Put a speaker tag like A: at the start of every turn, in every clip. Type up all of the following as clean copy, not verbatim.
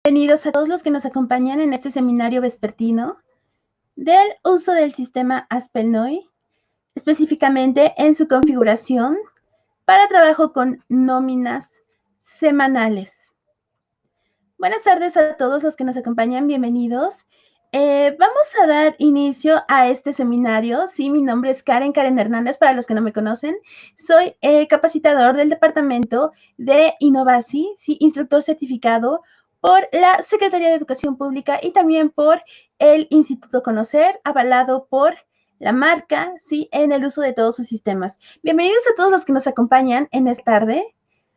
A: Bienvenidos a todos los que nos acompañan en este seminario vespertino del uso del sistema ASP.NOI, específicamente en su configuración para trabajo con nóminas semanales. Buenas tardes a todos los que nos acompañan, bienvenidos. Vamos a dar inicio a este seminario. Sí, mi nombre es Karen Hernández, para los que no me conocen. Soy capacitador del Departamento de Innovasi, sí, instructor certificado por la Secretaría de Educación Pública y también por el Instituto Conocer, avalado por la marca, sí, en el uso de todos sus sistemas. Bienvenidos a todos los que nos acompañan en esta tarde.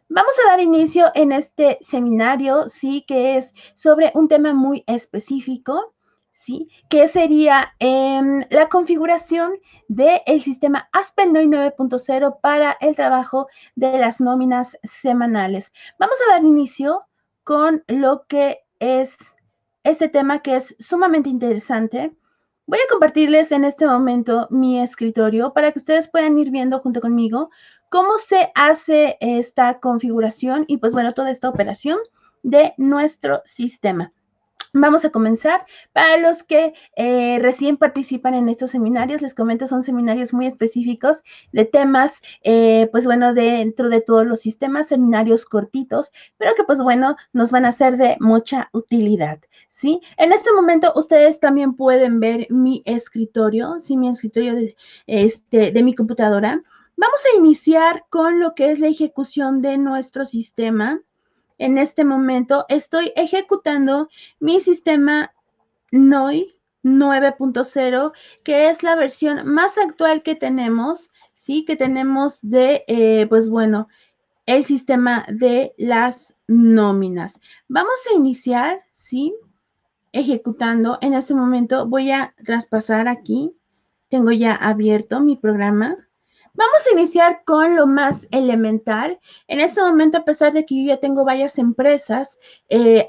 A: Vamos a dar inicio en este seminario, sí, que es sobre un tema muy específico, sí, que sería la configuración del sistema ASP.NOI 9.0 para el trabajo de las nóminas semanales. Vamos a dar inicio con lo que es este tema, que es sumamente interesante. Voy a compartirles en este momento mi escritorio para que ustedes puedan ir viendo junto conmigo cómo se hace esta configuración y pues bueno, toda esta operación de nuestro sistema. Vamos a comenzar. Para los que recién participan en estos seminarios, les comento, son seminarios muy específicos de temas, pues bueno, dentro de todos los sistemas, seminarios cortitos, pero que pues bueno, nos van a ser de mucha utilidad, ¿sí? En este momento ustedes también pueden ver mi escritorio, ¿sí? Mi escritorio de mi computadora. Vamos a iniciar con lo que es la ejecución de nuestro sistema. En este momento estoy ejecutando mi sistema NOI 9.0, que es la versión más actual que tenemos, ¿sí? Que tenemos de, pues bueno, el sistema de las nóminas. Vamos a iniciar, ¿sí? Ejecutando. En este momento voy a traspasar aquí. Tengo ya abierto mi programa. Vamos a iniciar con lo más elemental. En este momento, a pesar de que yo ya tengo varias empresas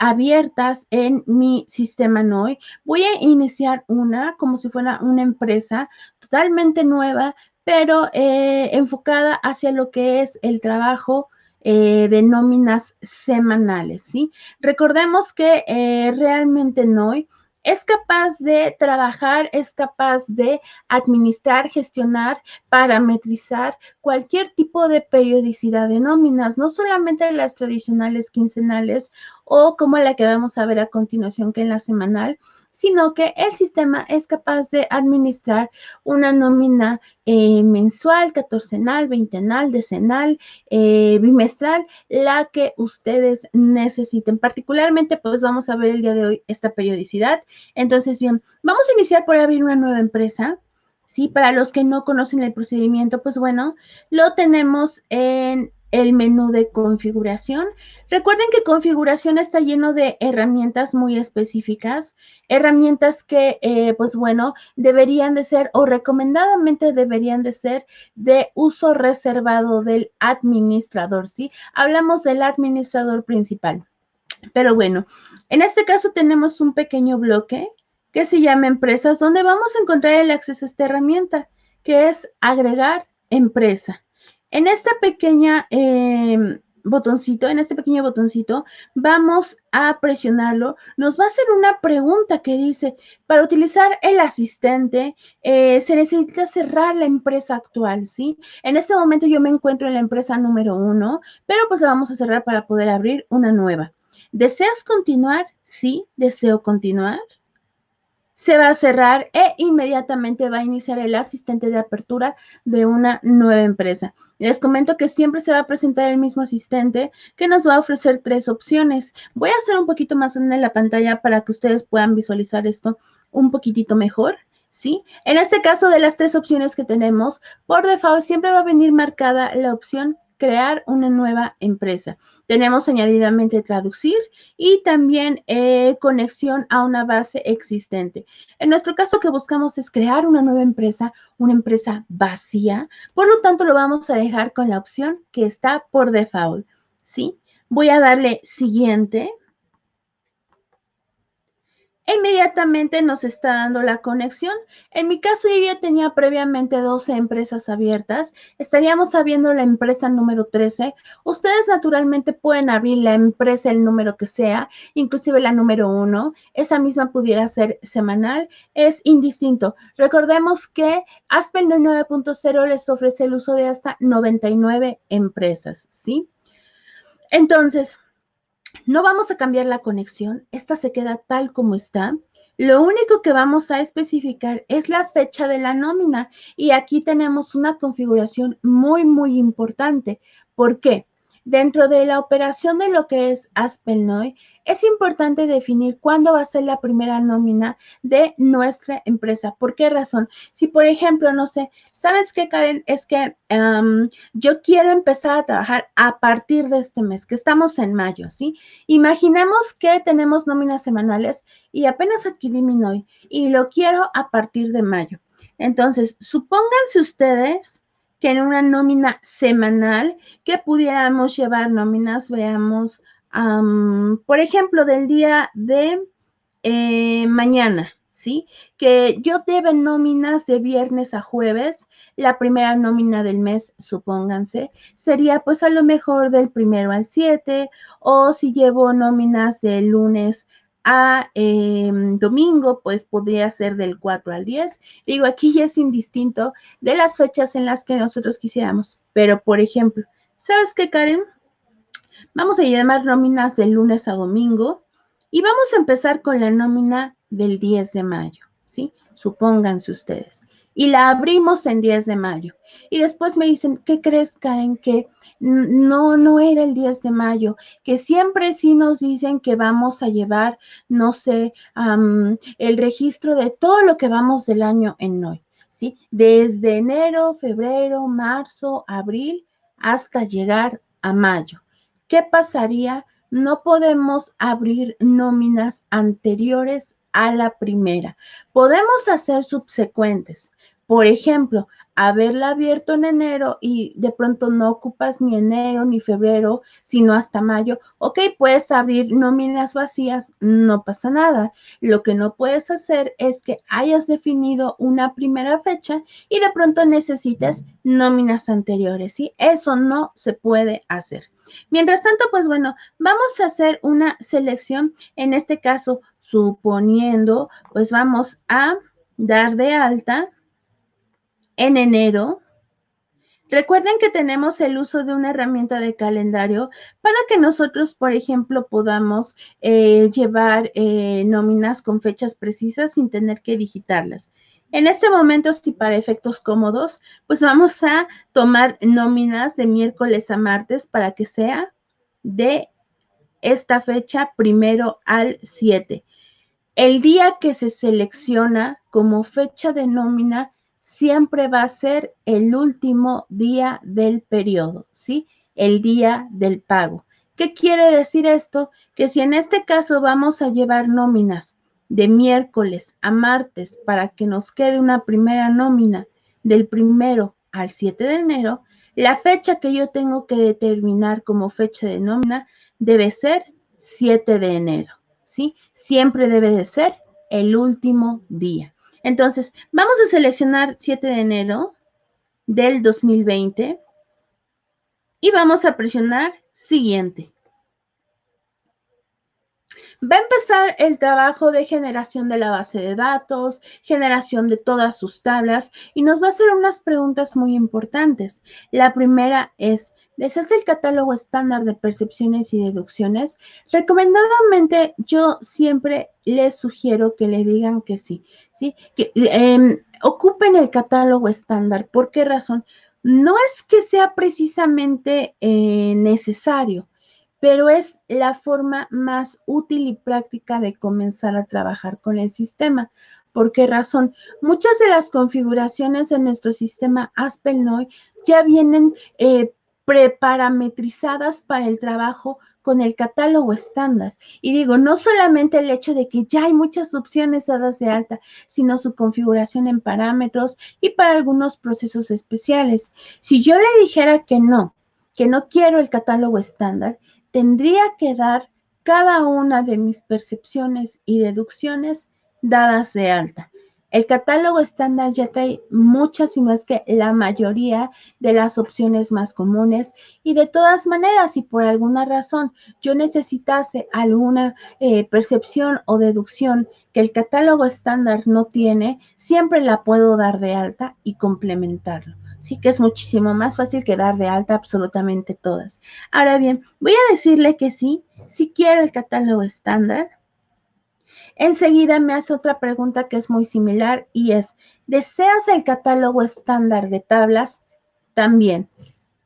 A: abiertas en mi sistema NOI, voy a iniciar una como si fuera una empresa totalmente nueva, pero enfocada hacia lo que es el trabajo de nóminas semanales, ¿sí? Recordemos que realmente NOI es capaz de trabajar, es capaz de administrar, gestionar, parametrizar cualquier tipo de periodicidad de nóminas, no solamente las tradicionales quincenales o como la que vamos a ver a continuación, que es la semanal, sino que el sistema es capaz de administrar una nómina mensual, catorcenal, veintenal, decenal, bimestral, la que ustedes necesiten. Particularmente, pues vamos a ver el día de hoy esta periodicidad. Entonces, bien, vamos a iniciar por abrir una nueva empresa. Sí, para los que no conocen el procedimiento, pues bueno, lo tenemos en el menú de configuración. Recuerden que configuración está lleno de herramientas muy específicas, herramientas que, pues bueno, deberían de ser o recomendadamente deberían de ser de uso reservado del administrador, ¿sí? Hablamos del administrador principal. Pero bueno, en este caso tenemos un pequeño bloque que se llama empresas, donde vamos a encontrar el acceso a esta herramienta, que es agregar empresa. En esta pequeña botoncito, en este pequeño botoncito, vamos a presionarlo. Nos va a hacer una pregunta que dice, para utilizar el asistente, se necesita cerrar la empresa actual, ¿sí? En este momento yo me encuentro en la empresa número 1, pero pues la vamos a cerrar para poder abrir una nueva. ¿Deseas continuar? Sí, deseo continuar. Se va a cerrar e inmediatamente va a iniciar el asistente de apertura de una nueva empresa. Les comento que siempre se va a presentar el mismo asistente que nos va a ofrecer 3 opciones. Voy a hacer un poquito más grande la pantalla para que ustedes puedan visualizar esto un poquitito mejor, ¿sí? En este caso, de las 3 opciones que tenemos, por default siempre va a venir marcada la opción crear una nueva empresa. Tenemos añadidamente traducir y también conexión a una base existente. En nuestro caso, que buscamos es crear una nueva empresa, una empresa vacía. Por lo tanto, lo vamos a dejar con la opción que está por default, ¿sí? Voy a darle siguiente. inmediatamente nos está dando la conexión. En mi caso, yo ya tenía previamente 12 empresas abiertas. Estaríamos abriendo la empresa número 13. Ustedes naturalmente pueden abrir la empresa, el número que sea, inclusive la número 1. Esa misma pudiera ser semanal. Es indistinto. Recordemos que Aspel 9.0 les ofrece el uso de hasta 99 empresas, ¿sí? Entonces, no vamos a cambiar la conexión, esta se queda tal como está. Lo único que vamos a especificar es la fecha de la nómina y aquí tenemos una configuración muy importante. ¿Por qué? Dentro de la operación de lo que es Aspelnoy, es importante definir cuándo va a ser la primera nómina de nuestra empresa. ¿Por qué razón? Si, por ejemplo, no sé, ¿sabes qué, Karen? Es que yo quiero empezar a trabajar a partir de este mes, que estamos en mayo, ¿sí? Imaginemos que tenemos nóminas semanales y apenas adquirí mi NOI y lo quiero a partir de mayo. Entonces, supónganse ustedes que en una nómina semanal que pudiéramos llevar nóminas, veamos, por ejemplo, del día de mañana, ¿sí? Que yo debe nóminas de viernes a jueves, la primera nómina del mes, supónganse, sería pues a lo mejor del 1 al 7, o si llevo nóminas de lunes a domingo, pues podría ser del 4 al 10. Digo, aquí ya es indistinto de las fechas en las que nosotros quisiéramos. Pero, por ejemplo, ¿sabes qué, Karen? Vamos a llamar nóminas de lunes a domingo y vamos a empezar con la nómina del 10 de mayo, ¿sí? Supónganse ustedes. Y la abrimos en 10 de mayo. Y después me dicen, ¿qué crees, Karen? Que no era el 10 de mayo, que siempre sí nos dicen que vamos a llevar, no sé, el registro de todo lo que vamos del año en hoy, ¿sí? Desde enero, febrero, marzo, abril, hasta llegar a mayo. ¿Qué pasaría? No podemos abrir nóminas anteriores a la primera. Podemos hacer subsecuentes. Por ejemplo, haberla abierto en enero y de pronto no ocupas ni enero ni febrero, sino hasta mayo. Ok, puedes abrir nóminas vacías, no pasa nada. Lo que no puedes hacer es que hayas definido una primera fecha y de pronto necesites nóminas anteriores, ¿sí? Eso no se puede hacer. Mientras tanto, pues bueno, vamos a hacer una selección, en este caso, suponiendo, pues vamos a dar de alta en enero. Recuerden que tenemos el uso de una herramienta de calendario para que nosotros, por ejemplo, podamos llevar nóminas con fechas precisas sin tener que digitarlas. En este momento, si para efectos cómodos, pues vamos a tomar nóminas de miércoles a martes para que sea de esta fecha 1 al 7. El día que se selecciona como fecha de nómina siempre va a ser el último día del periodo, ¿sí? El día del pago. ¿Qué quiere decir esto? Que si en este caso vamos a llevar nóminas de miércoles a martes para que nos quede una primera nómina del 1 al 7 de enero, la fecha que yo tengo que determinar como fecha de nómina debe ser 7 de enero, ¿sí? Siempre debe de ser el último día. Entonces, vamos a seleccionar 7 de enero del 2020 y vamos a presionar siguiente. Va a empezar el trabajo de generación de la base de datos, generación de todas sus tablas y nos va a hacer unas preguntas muy importantes. La primera es, ¿deseas el catálogo estándar de percepciones y deducciones? Recomendadamente, yo siempre les sugiero que le digan que sí, ¿sí? Que ocupen el catálogo estándar. ¿Por qué razón? No es que sea precisamente necesario, pero es la forma más útil y práctica de comenzar a trabajar con el sistema. ¿Por qué razón? Muchas de las configuraciones de nuestro sistema Aspelnoy ya vienen preparametrizadas para el trabajo con el catálogo estándar. Y digo, no solamente el hecho de que ya hay muchas opciones dadas de alta, sino su configuración en parámetros y para algunos procesos especiales. Si yo le dijera que no quiero el catálogo estándar, tendría que dar cada una de mis percepciones y deducciones dadas de alta. El catálogo estándar ya trae muchas, si no es que la mayoría de las opciones más comunes, y de todas maneras, si por alguna razón yo necesitase alguna percepción o deducción que el catálogo estándar no tiene, siempre la puedo dar de alta y complementarlo. Sí que es muchísimo más fácil que dar de alta absolutamente todas. Ahora bien, voy a decirle que sí quiero el catálogo estándar. Enseguida me hace otra pregunta que es muy similar y es, ¿deseas el catálogo estándar de tablas? También.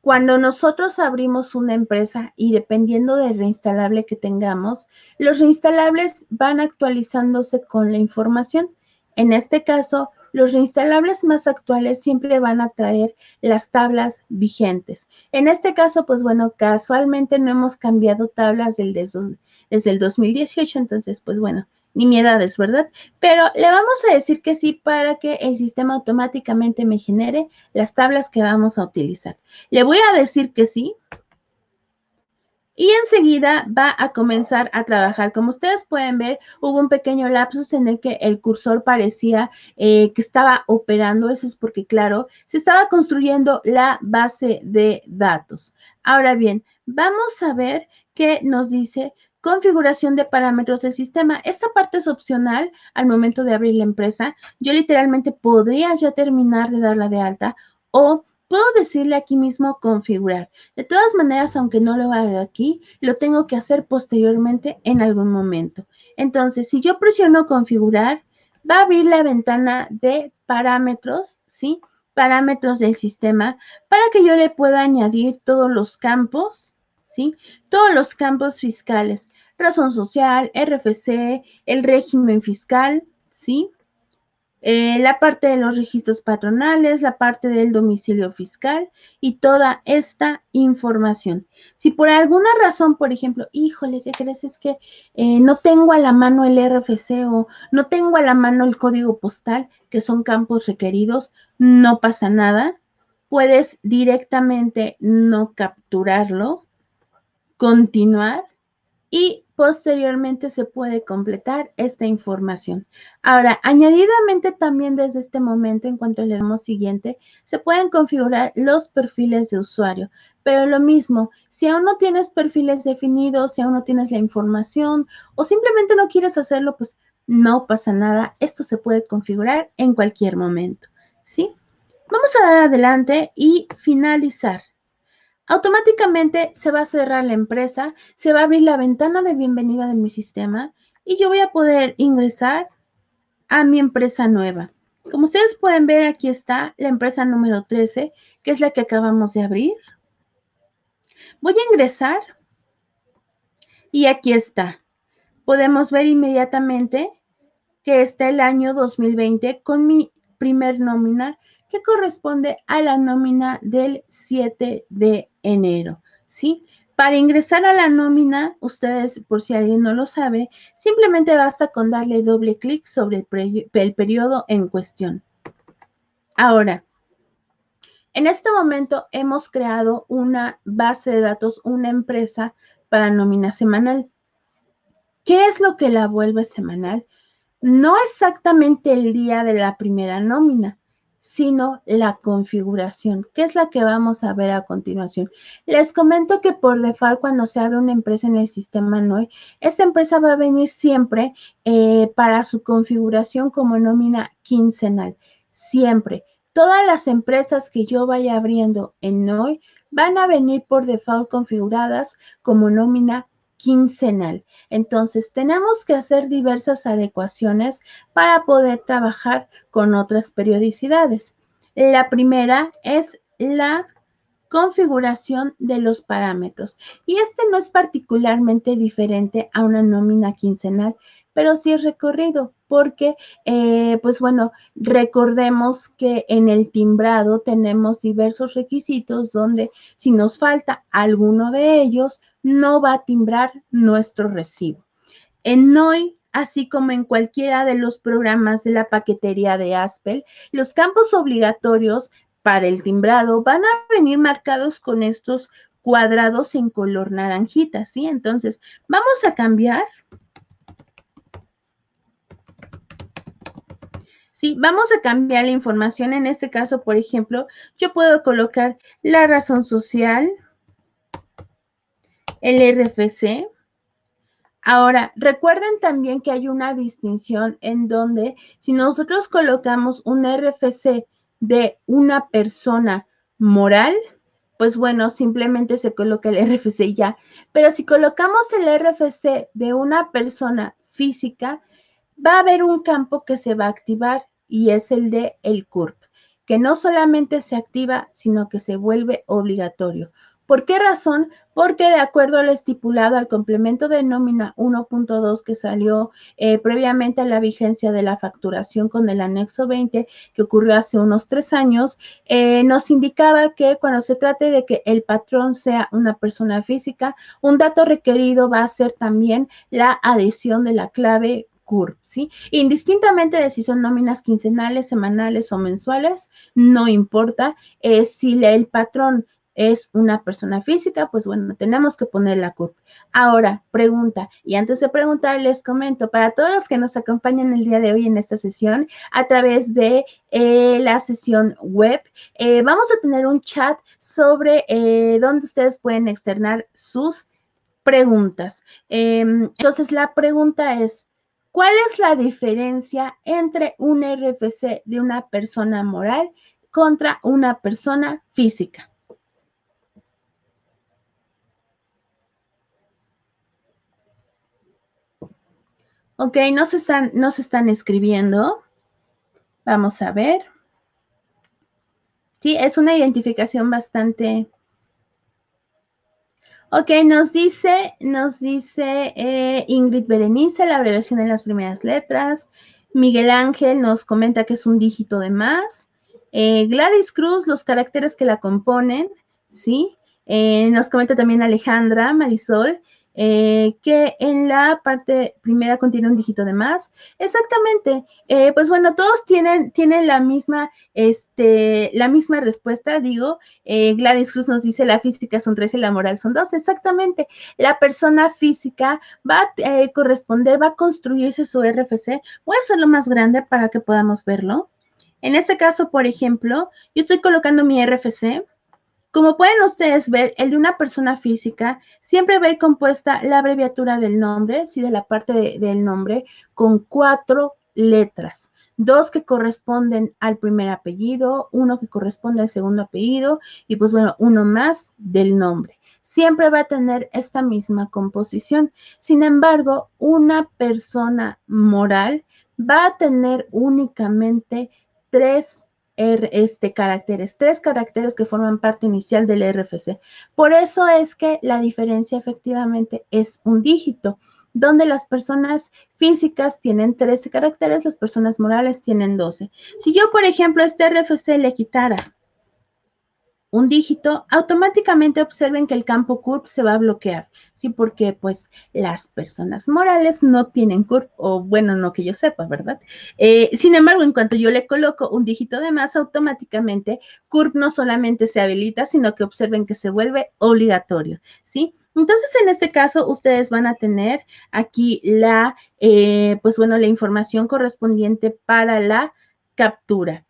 A: Cuando nosotros abrimos una empresa y dependiendo del reinstalable que tengamos, los reinstalables van actualizándose con la información. En este caso, los reinstalables más actuales siempre van a traer las tablas vigentes. En este caso, pues bueno, casualmente no hemos cambiado tablas desde el 2018, entonces, pues bueno, nimiedades, ¿verdad? Pero le vamos a decir que sí para que el sistema automáticamente me genere las tablas que vamos a utilizar. Le voy a decir que sí y enseguida va a comenzar a trabajar. Como ustedes pueden ver, hubo un pequeño lapsus en el que el cursor parecía que estaba operando. Eso es porque, claro, se estaba construyendo la base de datos. Ahora bien, vamos a ver qué nos dice configuración de parámetros del sistema. Esta parte es opcional al momento de abrir la empresa. Yo literalmente podría ya terminar de darla de alta o puedo decirle aquí mismo configurar. De todas maneras, aunque no lo haga aquí, lo tengo que hacer posteriormente en algún momento. Entonces, si yo presiono configurar, va a abrir la ventana de parámetros, ¿sí? Parámetros del sistema para que yo le pueda añadir todos los campos, ¿sí? Todos los campos fiscales, razón social, RFC, el régimen fiscal, ¿sí? La parte de los registros patronales, la parte del domicilio fiscal y toda esta información. Si por alguna razón, por ejemplo, híjole, ¿qué crees? Es que no tengo a la mano el RFC o no tengo a la mano el código postal, que son campos requeridos, no pasa nada. Puedes directamente no capturarlo, continuar y posteriormente se puede completar esta información. Ahora, añadidamente también desde este momento, en cuanto le damos siguiente, se pueden configurar los perfiles de usuario, pero lo mismo, si aún no tienes perfiles definidos, si aún no tienes la información o simplemente no quieres hacerlo, pues no pasa nada, esto se puede configurar en cualquier momento, ¿sí? Vamos a dar adelante y finalizar. Automáticamente se va a cerrar la empresa, se va a abrir la ventana de bienvenida de mi sistema y yo voy a poder ingresar a mi empresa nueva. Como ustedes pueden ver, aquí está la empresa número 13, que es la que acabamos de abrir. Voy a ingresar y aquí está. Podemos ver inmediatamente que está el año 2020 con mi primer nómina que corresponde a la nómina del 7 de enero, ¿sí? Para ingresar a la nómina, ustedes, por si alguien no lo sabe, simplemente basta con darle doble clic sobre el periodo en cuestión. Ahora, en este momento hemos creado una base de datos, una empresa para nómina semanal. ¿Qué es lo que la vuelve semanal? No exactamente el día de la primera nómina, sino la configuración, que es la que vamos a ver a continuación. Les comento que por default, cuando se abre una empresa en el sistema NOI, esta empresa va a venir siempre para su configuración como nómina quincenal. Siempre. Todas las empresas que yo vaya abriendo en NOI van a venir por default configuradas como nómina quincenal. Entonces, tenemos que hacer diversas adecuaciones para poder trabajar con otras periodicidades. La primera es la configuración de los parámetros. Y este no es particularmente diferente a una nómina quincenal, pero sí es recorrido porque, pues bueno, recordemos que en el timbrado tenemos diversos requisitos donde si nos falta alguno de ellos, no va a timbrar nuestro recibo. En NOI, así como en cualquiera de los programas de la paquetería de Aspel, los campos obligatorios para el timbrado van a venir marcados con estos cuadrados en color naranjita, ¿sí? Entonces, vamos a cambiar. Sí, vamos a cambiar la información. En este caso, por ejemplo, yo puedo colocar la razón social, el RFC. Ahora, recuerden también que hay una distinción en donde si nosotros colocamos un RFC de una persona moral, pues bueno, simplemente se coloca el RFC y ya. Pero si colocamos el RFC de una persona física, va a haber un campo que se va a activar y es el de el CURP, que no solamente se activa, sino que se vuelve obligatorio. ¿Por qué razón? Porque de acuerdo al estipulado al complemento de nómina 1.2 que salió previamente a la vigencia de la facturación con el anexo 20 que ocurrió hace unos 3 años, nos indicaba que cuando se trate de que el patrón sea una persona física, un dato requerido va a ser también la adhesión de la clave CURP, ¿sí? Indistintamente de si son nóminas quincenales, semanales o mensuales, no importa. Si el patrón es una persona física, pues bueno, tenemos que poner la CURP. Ahora, pregunta, y antes de preguntar, les comento, para todos los que nos acompañan el día de hoy en esta sesión, a través de la sesión web, vamos a tener un chat sobre donde ustedes pueden externar sus preguntas. Entonces, la pregunta es, ¿cuál es la diferencia entre un RFC de una persona moral contra una persona física? Ok, nos están escribiendo. Vamos a ver. Sí, es una identificación bastante. Ok, nos dice Ingrid Berenice, la abreviación en las primeras letras. Miguel Ángel nos comenta que es un dígito de más. Gladys Cruz, los caracteres que la componen, ¿sí? Nos comenta también Alejandra Marisol, que en la parte primera contiene un dígito de más. Exactamente. Pues bueno, todos tienen la misma respuesta, digo. Gladys Cruz nos dice la física son 3 y la moral son 2. Exactamente. La persona física va a corresponder, va a construirse su RFC. Voy a hacerlo más grande para que podamos verlo. En este caso, por ejemplo, yo estoy colocando mi RFC. Como pueden ustedes ver, el de una persona física siempre va a ir compuesta la abreviatura del nombre, sí, de la parte del nombre, con 4 letras. 2 que corresponden al primer apellido, 1 que corresponde al segundo apellido y pues bueno, 1 más del nombre. Siempre va a tener esta misma composición. Sin embargo, una persona moral va a tener únicamente 3 caracteres, 3 caracteres que forman parte inicial del RFC. Por eso es que la diferencia efectivamente es un dígito, donde las personas físicas tienen 13 caracteres, las personas morales tienen 12. Si yo, por ejemplo, a este RFC le quitara un dígito, automáticamente observen que el campo CURP se va a bloquear, ¿sí? Porque pues las personas morales no tienen CURP, o bueno, no que yo sepa, ¿verdad? Sin embargo, en cuanto yo le coloco un dígito de más, automáticamente CURP no solamente se habilita, sino que observen que se vuelve obligatorio, ¿sí? Entonces, en este caso, ustedes van a tener aquí pues bueno, la información correspondiente para la captura.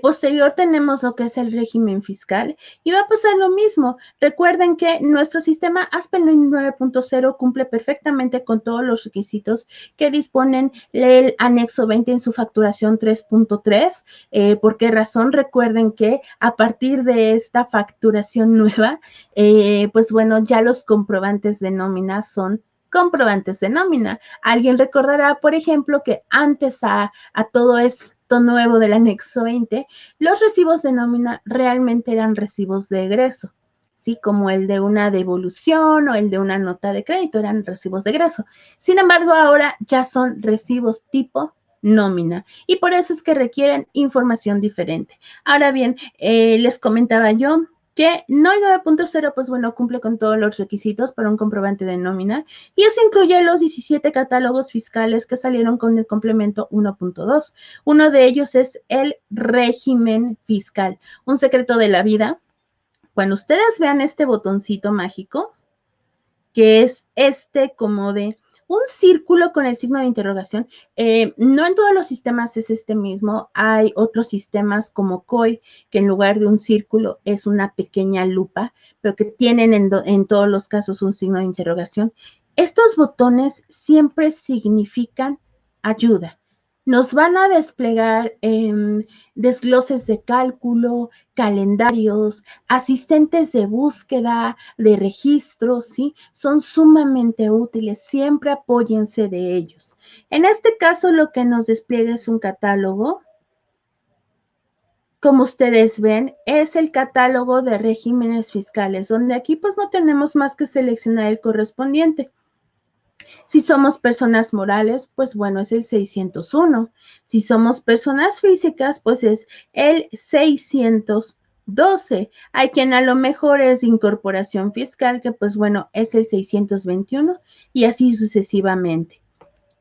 A: Posterior tenemos lo que es el régimen fiscal y va a pasar lo mismo. Recuerden que nuestro sistema ASPEN 9.0 cumple perfectamente con todos los requisitos que disponen el anexo 20 en su facturación 3.3. ¿Por qué razón? Recuerden que a partir de esta facturación nueva, pues bueno, ya los comprobantes de nómina son comprobantes de nómina. Alguien recordará, por ejemplo, que antes a todo esto nuevo del anexo 20, los recibos de nómina realmente eran recibos de egreso, ¿sí? Como el de una devolución o el de una nota de crédito, eran recibos de egreso. Sin embargo, ahora ya son recibos tipo nómina y por eso es que requieren información diferente. Ahora bien, les comentaba yo que NOI 9.0, pues bueno, cumple con todos los requisitos para un comprobante de nómina y eso incluye los 17 catálogos fiscales que salieron con el complemento 1.2. Uno de ellos es el régimen fiscal, un secreto de la vida, Cuando ustedes vean este botoncito mágico, que es este como de un círculo con el signo de interrogación. No en todos los sistemas es este mismo. Hay otros sistemas como COI, que en lugar de un círculo es una pequeña lupa, pero que tienen en todos los casos un signo de interrogación. Estos botones siempre significan ayuda. Nos van a desplegar desgloses de cálculo, calendarios, asistentes de búsqueda, de registro, ¿sí? Son sumamente útiles, siempre apóyense de ellos. En este caso, lo que nos despliega es un catálogo. Como ustedes ven, es el catálogo de regímenes fiscales, donde aquí pues no tenemos más que seleccionar el correspondiente. Si somos personas morales, pues bueno, es el 601. Si somos personas físicas, pues es el 612. Hay quien a lo mejor es de incorporación fiscal, que pues bueno, es el 621 y así sucesivamente.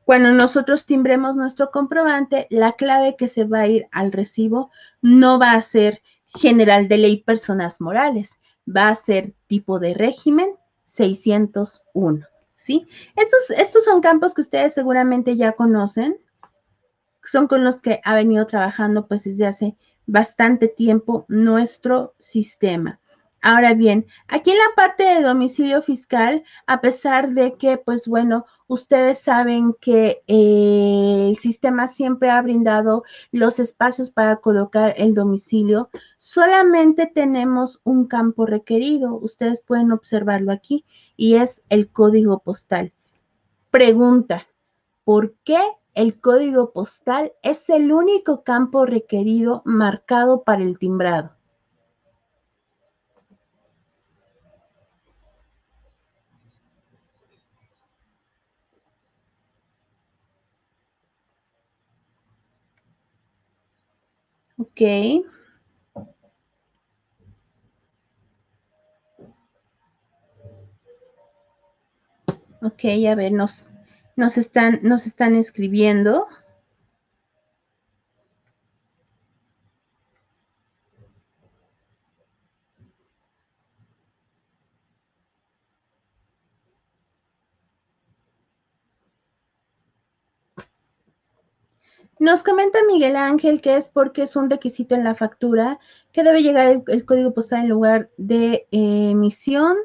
A: Cuando nosotros timbremos nuestro comprobante, la clave que se va a ir al recibo no va a ser general de ley personas morales, va a ser tipo de régimen 601. ¿Sí? Estos son campos que ustedes seguramente ya conocen, son con los que ha venido trabajando pues desde hace bastante tiempo nuestro sistema. Ahora bien, aquí en la parte de domicilio fiscal, a pesar de que, pues bueno, ustedes saben que el sistema siempre ha brindado los espacios para colocar el domicilio, solamente tenemos un campo requerido. Ustedes pueden observarlo aquí y es el código postal. Pregunta, ¿por qué el código postal es el único campo requerido marcado para el timbrado? Ok. Ok, a ver, nos están escribiendo. Nos comenta Miguel Ángel que es porque es un requisito en la factura que debe llegar el código postal en lugar de emisión.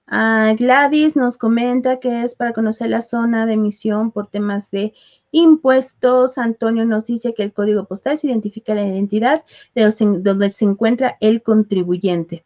A: Gladys nos comenta que es para conocer la zona de emisión por temas de impuestos. Antonio nos dice que el código postal se identifica la identidad de donde se encuentra el contribuyente.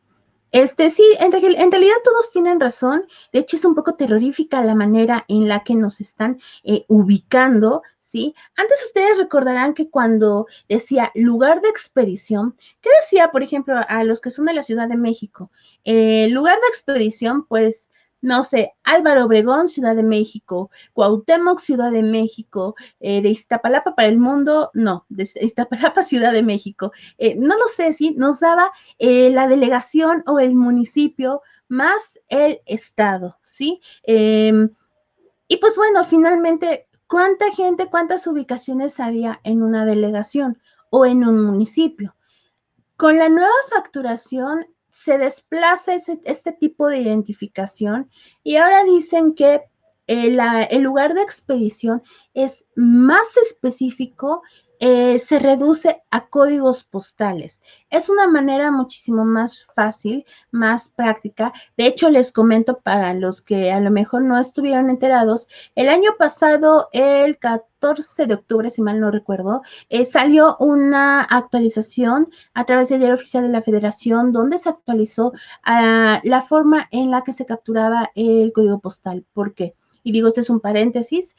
A: Sí, en realidad todos tienen razón. De hecho, es un poco terrorífica la manera en la que nos están ubicando, ¿sí? Antes ustedes recordarán que cuando decía lugar de expedición, ¿qué decía, por ejemplo, a los que son de la Ciudad de México? Lugar de expedición, pues, no sé, Álvaro Obregón, Ciudad de México, Cuauhtémoc, Ciudad de México, de Iztapalapa para el mundo, no, de Iztapalapa, Ciudad de México. No lo sé, sí, nos daba la delegación o el municipio más el estado, ¿sí? Y pues bueno, finalmente, ¿cuánta gente, cuántas ubicaciones había en una delegación o en un municipio? Con la nueva facturación se desplaza este tipo de identificación y ahora dicen que el lugar de expedición es más específico, se reduce a códigos postales. Es una manera muchísimo más fácil, más práctica. De hecho, les comento para los que a lo mejor no estuvieron enterados, el año pasado, el 14 de octubre, si mal no recuerdo, salió una actualización a través del Diario Oficial de la Federación, donde se actualizó la forma en la que se capturaba el código postal. ¿Por qué? Y digo, este es un paréntesis.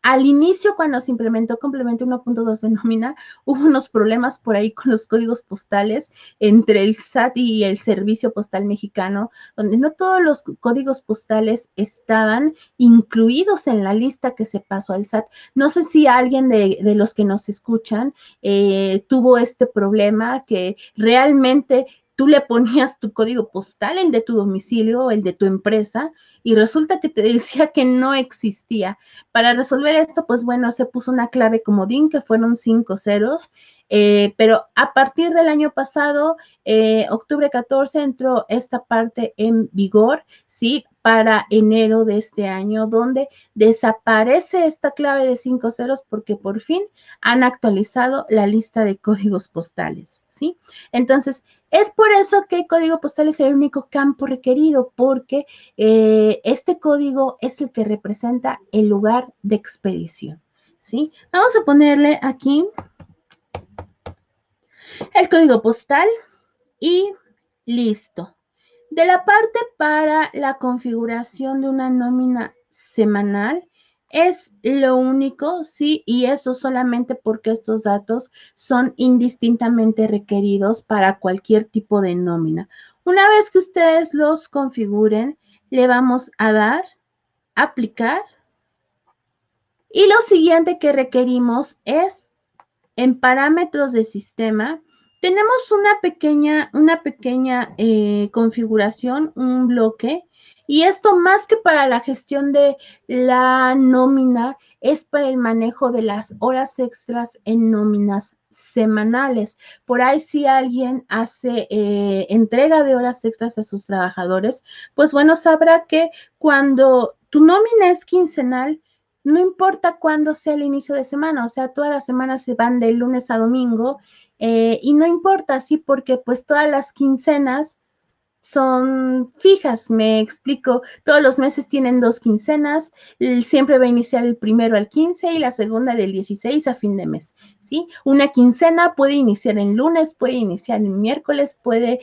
A: Al inicio, cuando se implementó complemento 1.2 de nómina, hubo unos problemas por ahí con los códigos postales entre el SAT y el Servicio Postal Mexicano, donde no todos los códigos postales estaban incluidos en la lista que se pasó al SAT. No sé si alguien de los que nos escuchan tuvo este problema que realmente tú le ponías tu código postal, el de tu domicilio, el de tu empresa, y resulta que te decía que no existía. Para resolver esto, pues bueno, se puso una clave comodín que fueron 5 ceros. pero a partir del año pasado, octubre 14, entró esta parte en vigor, ¿sí? Para enero de este año, donde desaparece esta clave de 5 ceros porque por fin han actualizado la lista de códigos postales, ¿sí? Entonces, es por eso que el código postal es el único campo requerido, porque este código es el que representa el lugar de expedición, ¿sí? Vamos a ponerle aquí el código postal y listo. De la parte para la configuración de una nómina semanal, es lo único, sí, y eso solamente porque estos datos son indistintamente requeridos para cualquier tipo de nómina. Una vez que ustedes los configuren, le vamos a dar aplicar y lo siguiente que requerimos es en parámetros de sistema. Tenemos una pequeña configuración, un bloque, y esto más que para la gestión de la nómina, es para el manejo de las horas extras en nóminas semanales. Por ahí si alguien hace entrega de horas extras a sus trabajadores, pues bueno, sabrá que cuando tu nómina es quincenal, no importa cuándo sea el inicio de semana, o sea, todas las semanas se van de lunes a domingo, y no importa, sí, porque pues todas las quincenas son fijas, me explico, todos los meses tienen 2 quincenas, siempre va a iniciar el primero al 15 y la segunda del 16 a fin de mes, ¿sí? Una quincena puede iniciar en lunes, puede iniciar en miércoles, puede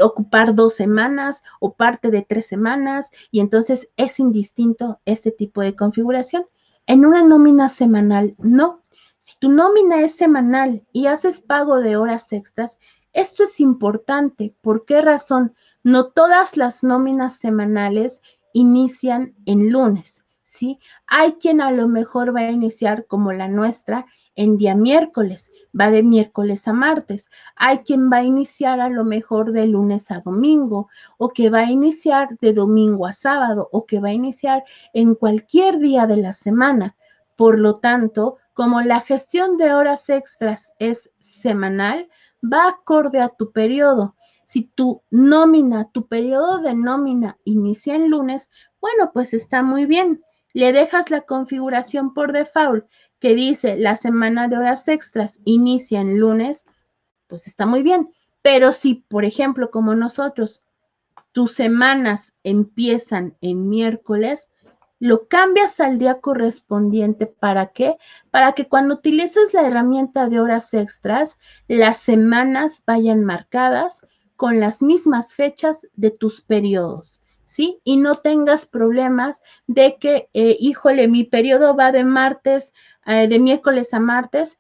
A: ocupar 2 semanas o parte de 3 semanas, y entonces es indistinto este tipo de configuración. En una nómina semanal, no. Si tu nómina es semanal y haces pago de horas extras, esto es importante. ¿Por qué razón? No todas las nóminas semanales inician en lunes, ¿sí? Hay quien a lo mejor va a iniciar como la nuestra en día miércoles, va de miércoles a martes. Hay quien va a iniciar a lo mejor de lunes a domingo, o que va a iniciar de domingo a sábado, o que va a iniciar en cualquier día de la semana. Por lo tanto, como la gestión de horas extras es semanal, va acorde a tu periodo. Si tu nómina, tu periodo de nómina inicia en lunes, bueno, pues está muy bien. Le dejas la configuración por default que dice la semana de horas extras inicia en lunes, pues está muy bien. Pero si, por ejemplo, como nosotros, tus semanas empiezan en miércoles, lo cambias al día correspondiente. ¿Para qué? Para que cuando utilices la herramienta de horas extras, las semanas vayan marcadas con las mismas fechas de tus periodos, ¿sí? Y no tengas problemas de que, híjole, mi periodo va de martes, de miércoles a martes,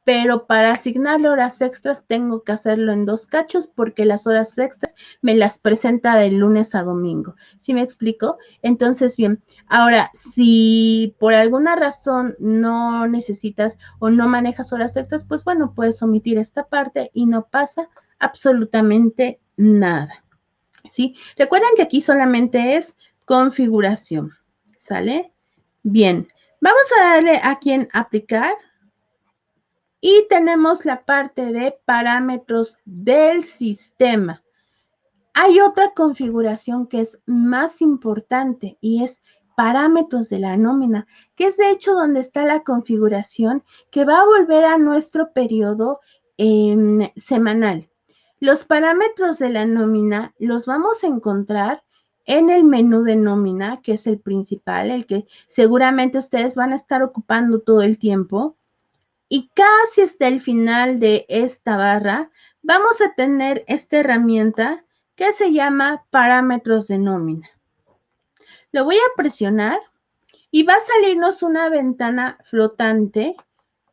A: pero para asignarle horas extras tengo que hacerlo en 2 cachos porque las horas extras me las presenta de lunes a domingo. ¿Sí me explico? Entonces, bien, ahora, si por alguna razón no necesitas o no manejas horas extras, pues bueno, puedes omitir esta parte y no pasa absolutamente nada, ¿sí? Recuerden que aquí solamente es configuración, ¿sale? Bien, vamos a darle aquí en aplicar. Y tenemos la parte de parámetros del sistema. Hay otra configuración que es más importante y es parámetros de la nómina, que es de hecho donde está la configuración que va a volver a nuestro periodo semanal. Los parámetros de la nómina los vamos a encontrar en el menú de nómina, que es el principal, el que seguramente ustedes van a estar ocupando todo el tiempo. Y casi hasta el final de esta barra vamos a tener esta herramienta que se llama parámetros de nómina. Lo voy a presionar y va a salirnos una ventana flotante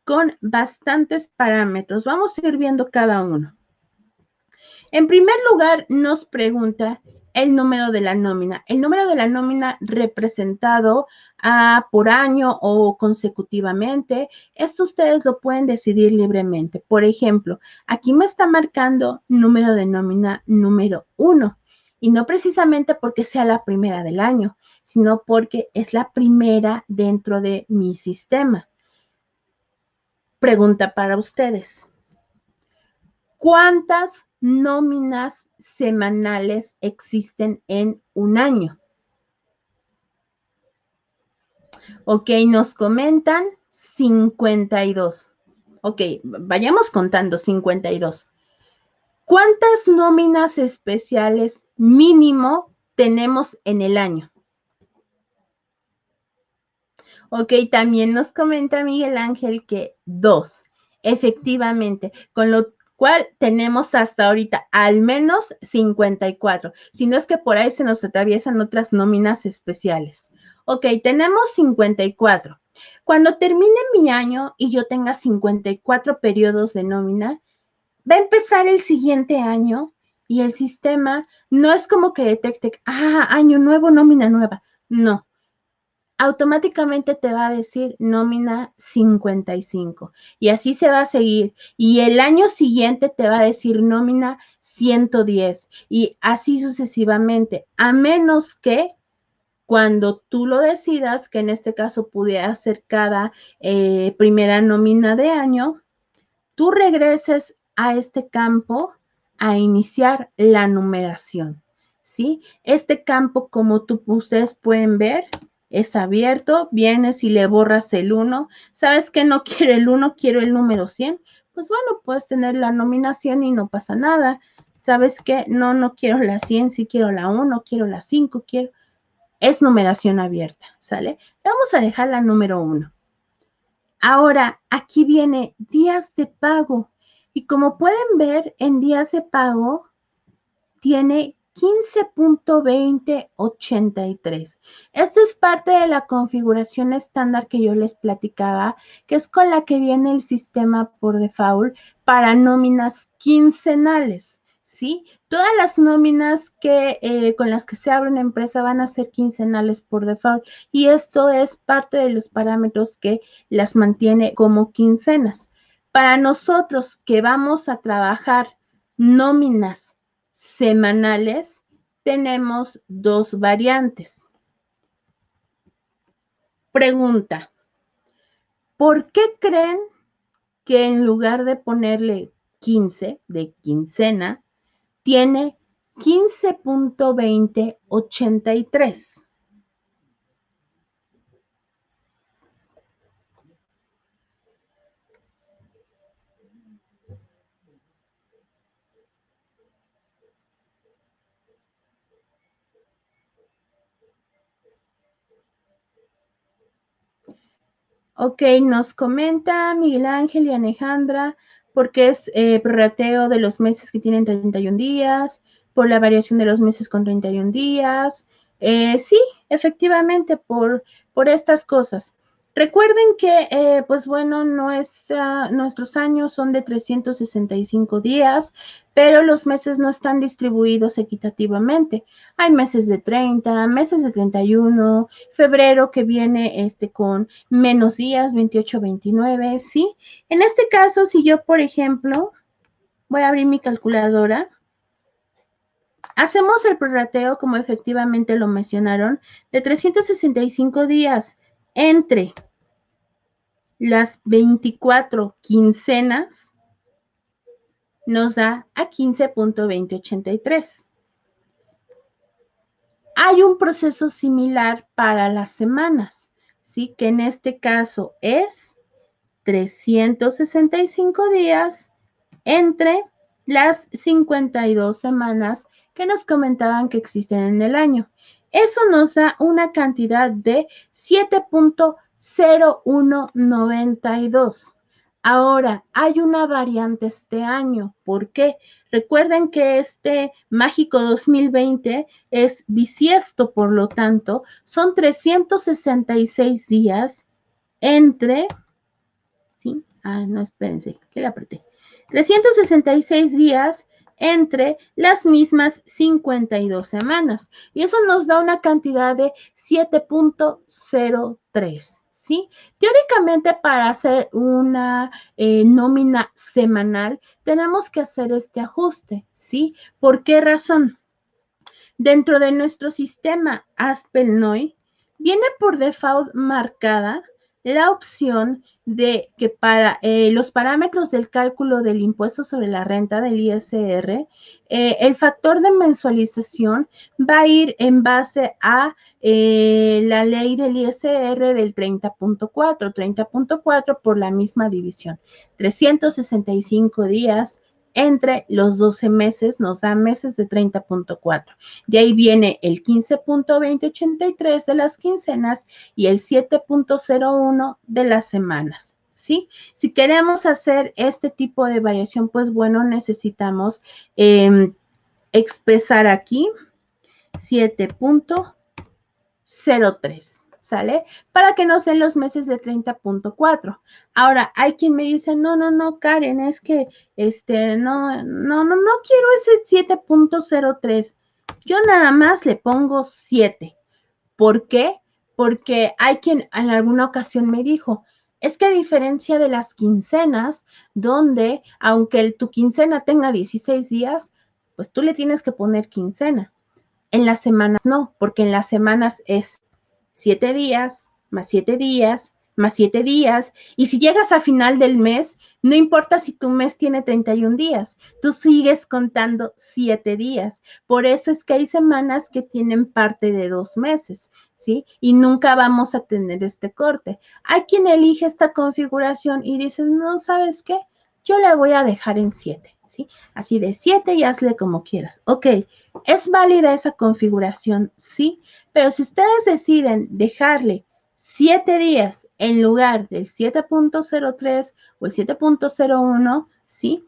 A: con bastantes parámetros. Vamos a ir viendo cada uno. En primer lugar, nos pregunta el número de la nómina. El número de la nómina representado por año o consecutivamente. Esto ustedes lo pueden decidir libremente. Por ejemplo, aquí me está marcando número de nómina número 1. Y no precisamente porque sea la primera del año, sino porque es la primera dentro de mi sistema. Pregunta para ustedes. ¿Cuántas nóminas semanales existen en un año? Ok, nos comentan 52. Ok, vayamos contando 52. ¿Cuántas nóminas especiales mínimo tenemos en el año? Ok, también nos comenta Miguel Ángel que 2. Efectivamente, con lo cual tenemos hasta ahorita al menos 54. Si no es que por ahí se nos atraviesan otras nóminas especiales. Ok, tenemos 54. Cuando termine mi año y yo tenga 54 periodos de nómina, va a empezar el siguiente año y el sistema no es como que detecte, año nuevo, nómina nueva. No, automáticamente te va a decir nómina 55 y así se va a seguir. Y el año siguiente te va a decir nómina 110 y así sucesivamente, a menos que cuando tú lo decidas, que en este caso pudiera ser cada primera nómina de año, tú regreses a este campo a iniciar la numeración, ¿sí? Este campo, como ustedes pueden ver, es abierto, vienes y le borras el 1. ¿Sabes que no quiero el 1, quiero el número 100? Pues bueno, puedes tener la nómina 100 y no pasa nada. ¿Sabes qué? No quiero la 100, sí quiero la 1, quiero la 5, quiero... Es numeración abierta, ¿sale? Vamos a dejar la número 1. Ahora, aquí viene días de pago. Y como pueden ver, en días de pago tiene 15.2083. Esto es parte de la configuración estándar que yo les platicaba, que es con la que viene el sistema por default para nóminas quincenales. ¿Sí? Todas las nóminas con las que se abre una empresa van a ser quincenales por default y esto es parte de los parámetros que las mantiene como quincenas. Para nosotros que vamos a trabajar nóminas semanales, tenemos dos variantes. Pregunta, ¿por qué creen que en lugar de ponerle 15 de quincena, tiene 15.2083? Ok, nos comenta Miguel Ángel y Alejandra, porque es prorrateo de los meses que tienen 31 días, por la variación de los meses con 31 días. Sí, efectivamente, por estas cosas. Recuerden que, pues bueno, nuestros años son de 365 días, pero los meses no están distribuidos equitativamente. Hay meses de 30, meses de 31, febrero que viene con menos días, 28, 29, ¿sí? En este caso, si yo, por ejemplo, voy a abrir mi calculadora, hacemos el prorrateo, como efectivamente lo mencionaron, de 365 días entre las 24 quincenas, nos da a 15.2083. Hay un proceso similar para las semanas, ¿sí? Que en este caso es 365 días entre las 52 semanas que nos comentaban que existen en el año. Eso nos da una cantidad de 7.0192. Ahora, hay una variante este año. ¿Por qué? Recuerden que este mágico 2020 es bisiesto, por lo tanto, son 366 días entre... ¿Sí? No, espérense, que le apreté. 366 días entre las mismas 52 semanas. Y eso nos da una cantidad de 7.03. ¿Sí? Teóricamente, para hacer una nómina semanal, tenemos que hacer este ajuste. ¿Sí? ¿Por qué razón? Dentro de nuestro sistema ASPELNOI, viene por default marcada la opción de que para los parámetros del cálculo del impuesto sobre la renta del ISR, el factor de mensualización va a ir en base a la ley del ISR del 30.4 por la misma división, 365 días entre los 12 meses nos da meses de 30.4. De ahí viene el 15.2083 de las quincenas y el 7.01 de las semanas, ¿sí? Si queremos hacer este tipo de variación, pues bueno, necesitamos expresar aquí 7.03. ¿Sale? Para que nos den los meses de 30.4. Ahora, hay quien me dice, no, Karen, es que no quiero ese 7.03. Yo nada más le pongo 7. ¿Por qué? Porque hay quien en alguna ocasión me dijo, es que a diferencia de las quincenas, donde aunque tu quincena tenga 16 días, pues tú le tienes que poner quincena. En las semanas no, porque en las semanas es 7 días, más 7 días, más 7 días. Y si llegas a final del mes, no importa si tu mes tiene 31 días, tú sigues contando 7 días. Por eso es que hay semanas que tienen parte de 2 meses, ¿sí? Y nunca vamos a tener este corte. Hay quien elige esta configuración y dice, no, ¿sabes qué? Yo la voy a dejar en 7, ¿sí? Así de 7 y hazle como quieras. Ok, ¿es válida esa configuración? Sí, pero si ustedes deciden dejarle 7 días en lugar del 7.03 o el 7.01, ¿sí?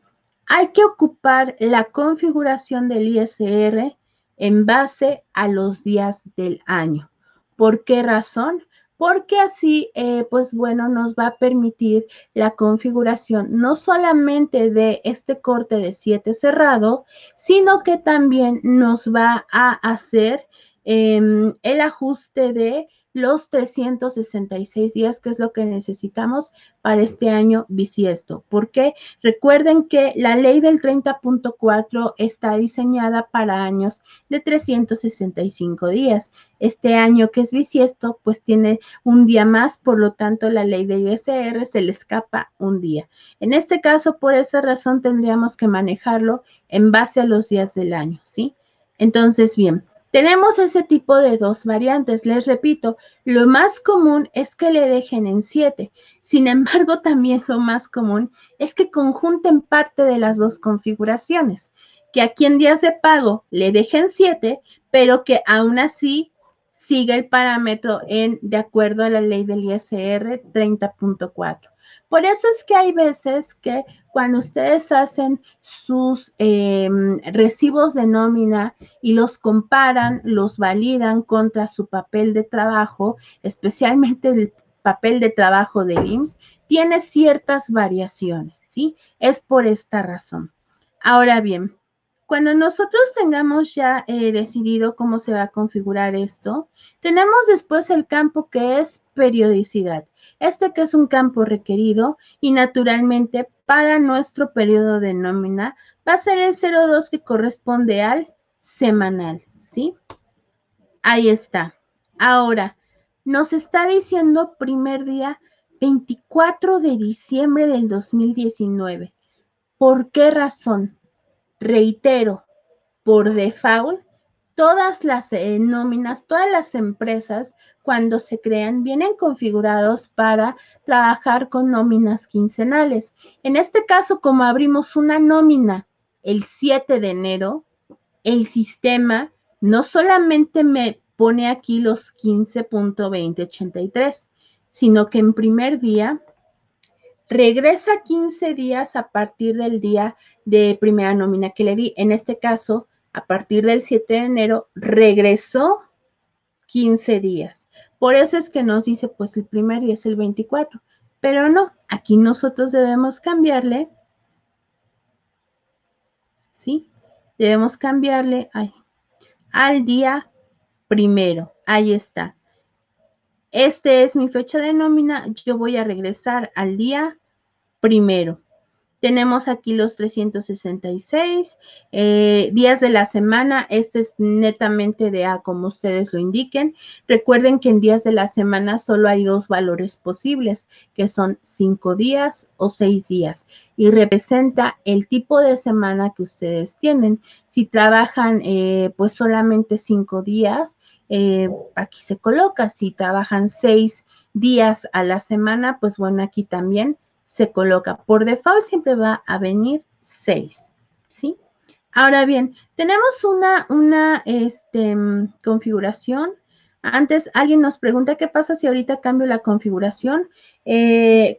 A: Hay que ocupar la configuración del ISR en base a los días del año. ¿Por qué razón? Porque así, pues bueno, nos va a permitir la configuración no solamente de este corte de 7 cerrado, sino que también nos va a hacer el ajuste de los 366 días, que es lo que necesitamos para este año bisiesto. Porque recuerden que la ley del 30.4 está diseñada para años de 365 días. Este año que es bisiesto, pues tiene un día más, por lo tanto la ley de ISR se le escapa un día. En este caso, por esa razón, tendríamos que manejarlo en base a los días del año, ¿sí? Entonces, bien, tenemos ese tipo de dos variantes. Les repito, lo más común es que le dejen en 7. Sin embargo, también lo más común es que conjunten parte de las dos configuraciones, que aquí en días de pago le dejen 7, pero que aún así siga el parámetro de acuerdo a la ley del ISR 30.4. Por eso es que hay veces que cuando ustedes hacen sus recibos de nómina y los comparan, los validan contra su papel de trabajo, especialmente el papel de trabajo del IMSS, tiene ciertas variaciones, ¿sí? Es por esta razón. Ahora bien, cuando nosotros tengamos ya decidido cómo se va a configurar esto, tenemos después el campo que es periodicidad. Este que es un campo requerido y naturalmente para nuestro periodo de nómina va a ser el 02 que corresponde al semanal, ¿sí? Ahí está. Ahora, nos está diciendo primer día 24 de diciembre del 2019. ¿Por qué razón? Reitero, por default, todas las nóminas, todas las empresas, cuando se crean, vienen configurados para trabajar con nóminas quincenales. En este caso, como abrimos una nómina el 7 de enero, el sistema no solamente me pone aquí los 15.2083, sino que en primer día regresa 15 días a partir del día de primera nómina que le di. En este caso, a partir del 7 de enero, regresó 15 días. Por eso es que nos dice, pues el primer día es el 24. Pero no, aquí nosotros debemos cambiarle, ¿sí? Debemos cambiarle al día primero. Ahí está. Este es mi fecha de nómina. Yo voy a regresar al día primero. Tenemos aquí los 366 días de la semana. Este es netamente de A, como ustedes lo indiquen. Recuerden que en días de la semana solo hay dos valores posibles, que son 5 días o 6 días. Y representa el tipo de semana que ustedes tienen. Si trabajan pues solamente 5 días, aquí se coloca. Si trabajan 6 días a la semana, pues bueno, aquí también se coloca. Por default siempre va a venir 6, ¿sí? Ahora bien, tenemos una configuración. Antes alguien nos pregunta qué pasa si ahorita cambio la configuración.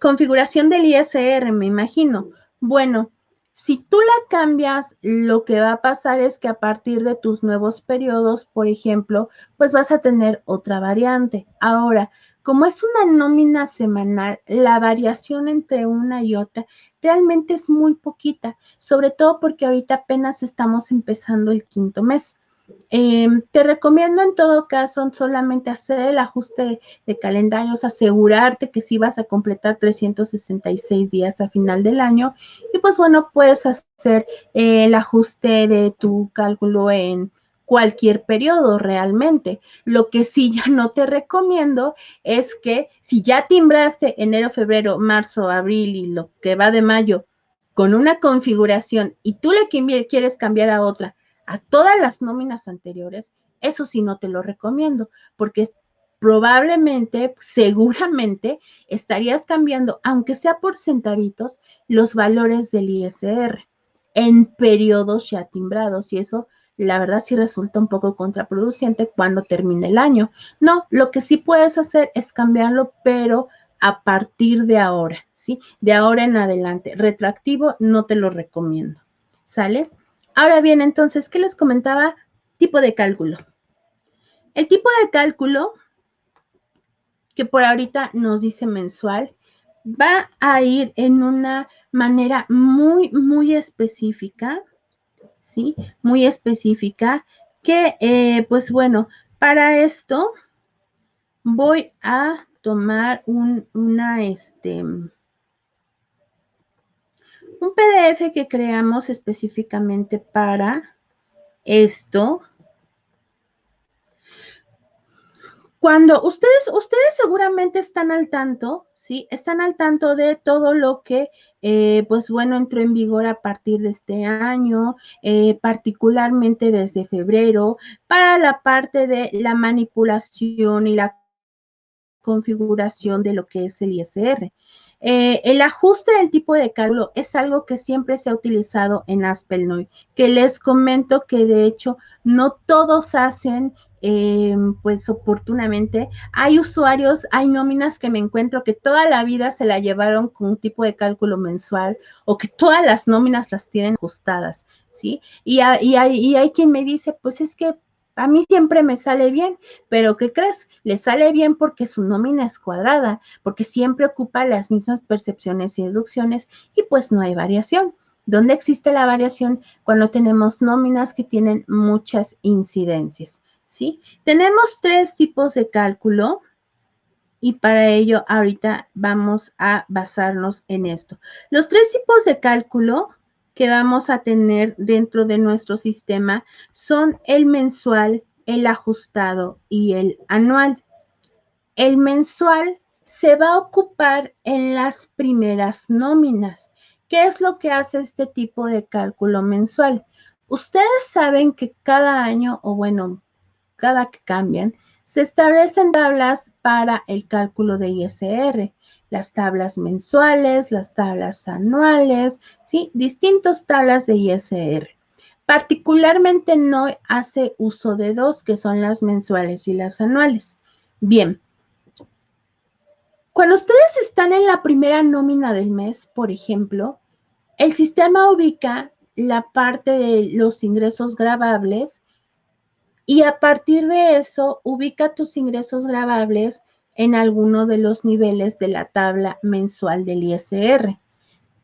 A: Configuración del ISR, me imagino. Bueno, si tú la cambias, lo que va a pasar es que a partir de tus nuevos periodos, por ejemplo, pues vas a tener otra variante. Ahora, como es una nómina semanal, la variación entre una y otra realmente es muy poquita, sobre todo porque ahorita apenas estamos empezando el quinto mes. Te recomiendo en todo caso solamente hacer el ajuste de calendarios, asegurarte que sí vas a completar 366 días a final del año y pues bueno, puedes hacer el ajuste de tu cálculo en cualquier periodo realmente. Lo que sí ya no te recomiendo es que si ya timbraste enero, febrero, marzo, abril y lo que va de mayo con una configuración y tú le quieres cambiar a otra, a todas las nóminas anteriores, eso sí no te lo recomiendo, porque probablemente, seguramente, estarías cambiando, aunque sea por centavitos, los valores del ISR en periodos ya timbrados y eso la verdad sí resulta un poco contraproducente cuando termine el año. No, lo que sí puedes hacer es cambiarlo, pero a partir de ahora, ¿sí? De ahora en adelante. Retroactivo no te lo recomiendo, ¿sale? Ahora bien, entonces, ¿qué les comentaba? Tipo de cálculo. El tipo de cálculo, que por ahorita nos dice mensual, va a ir en una manera muy, muy específica, ¿sí? Muy específica, que, pues bueno, para esto voy a tomar un PDF que creamos específicamente para esto. Cuando ustedes seguramente están al tanto, ¿sí? Están al tanto de todo lo que, pues bueno, entró en vigor a partir de este año, particularmente desde febrero, para la parte de la manipulación y la configuración de lo que es el ISR. El ajuste del tipo de cálculo es algo que siempre se ha utilizado en Aspelnoy, que les comento que de hecho no todos hacen pues oportunamente. Hay usuarios, hay nóminas que me encuentro que toda la vida se la llevaron con un tipo de cálculo mensual o que todas las nóminas las tienen ajustadas, ¿sí? Y hay quien me dice, pues es que a mí siempre me sale bien, pero ¿qué crees? Le sale bien porque su nómina es cuadrada, porque siempre ocupa las mismas percepciones y deducciones y pues no hay variación. ¿Dónde existe la variación? Cuando tenemos nóminas que tienen muchas incidencias, ¿sí? Tenemos 3 tipos de cálculo y para ello ahorita vamos a basarnos en esto. Los 3 tipos de cálculo que vamos a tener dentro de nuestro sistema son el mensual, el ajustado y el anual. El mensual se va a ocupar en las primeras nóminas. ¿Qué es lo que hace este tipo de cálculo mensual? Ustedes saben que cada año, o bueno, cada que cambian, se establecen tablas para el cálculo de ISR, las tablas mensuales, las tablas anuales, ¿sí? Distintas tablas de ISR. Particularmente no hace uso de dos, que son las mensuales y las anuales. Bien, cuando ustedes están en la primera nómina del mes, por ejemplo, el sistema ubica la parte de los ingresos gravables y a partir de eso ubica tus ingresos gravables en alguno de los niveles de la tabla mensual del ISR.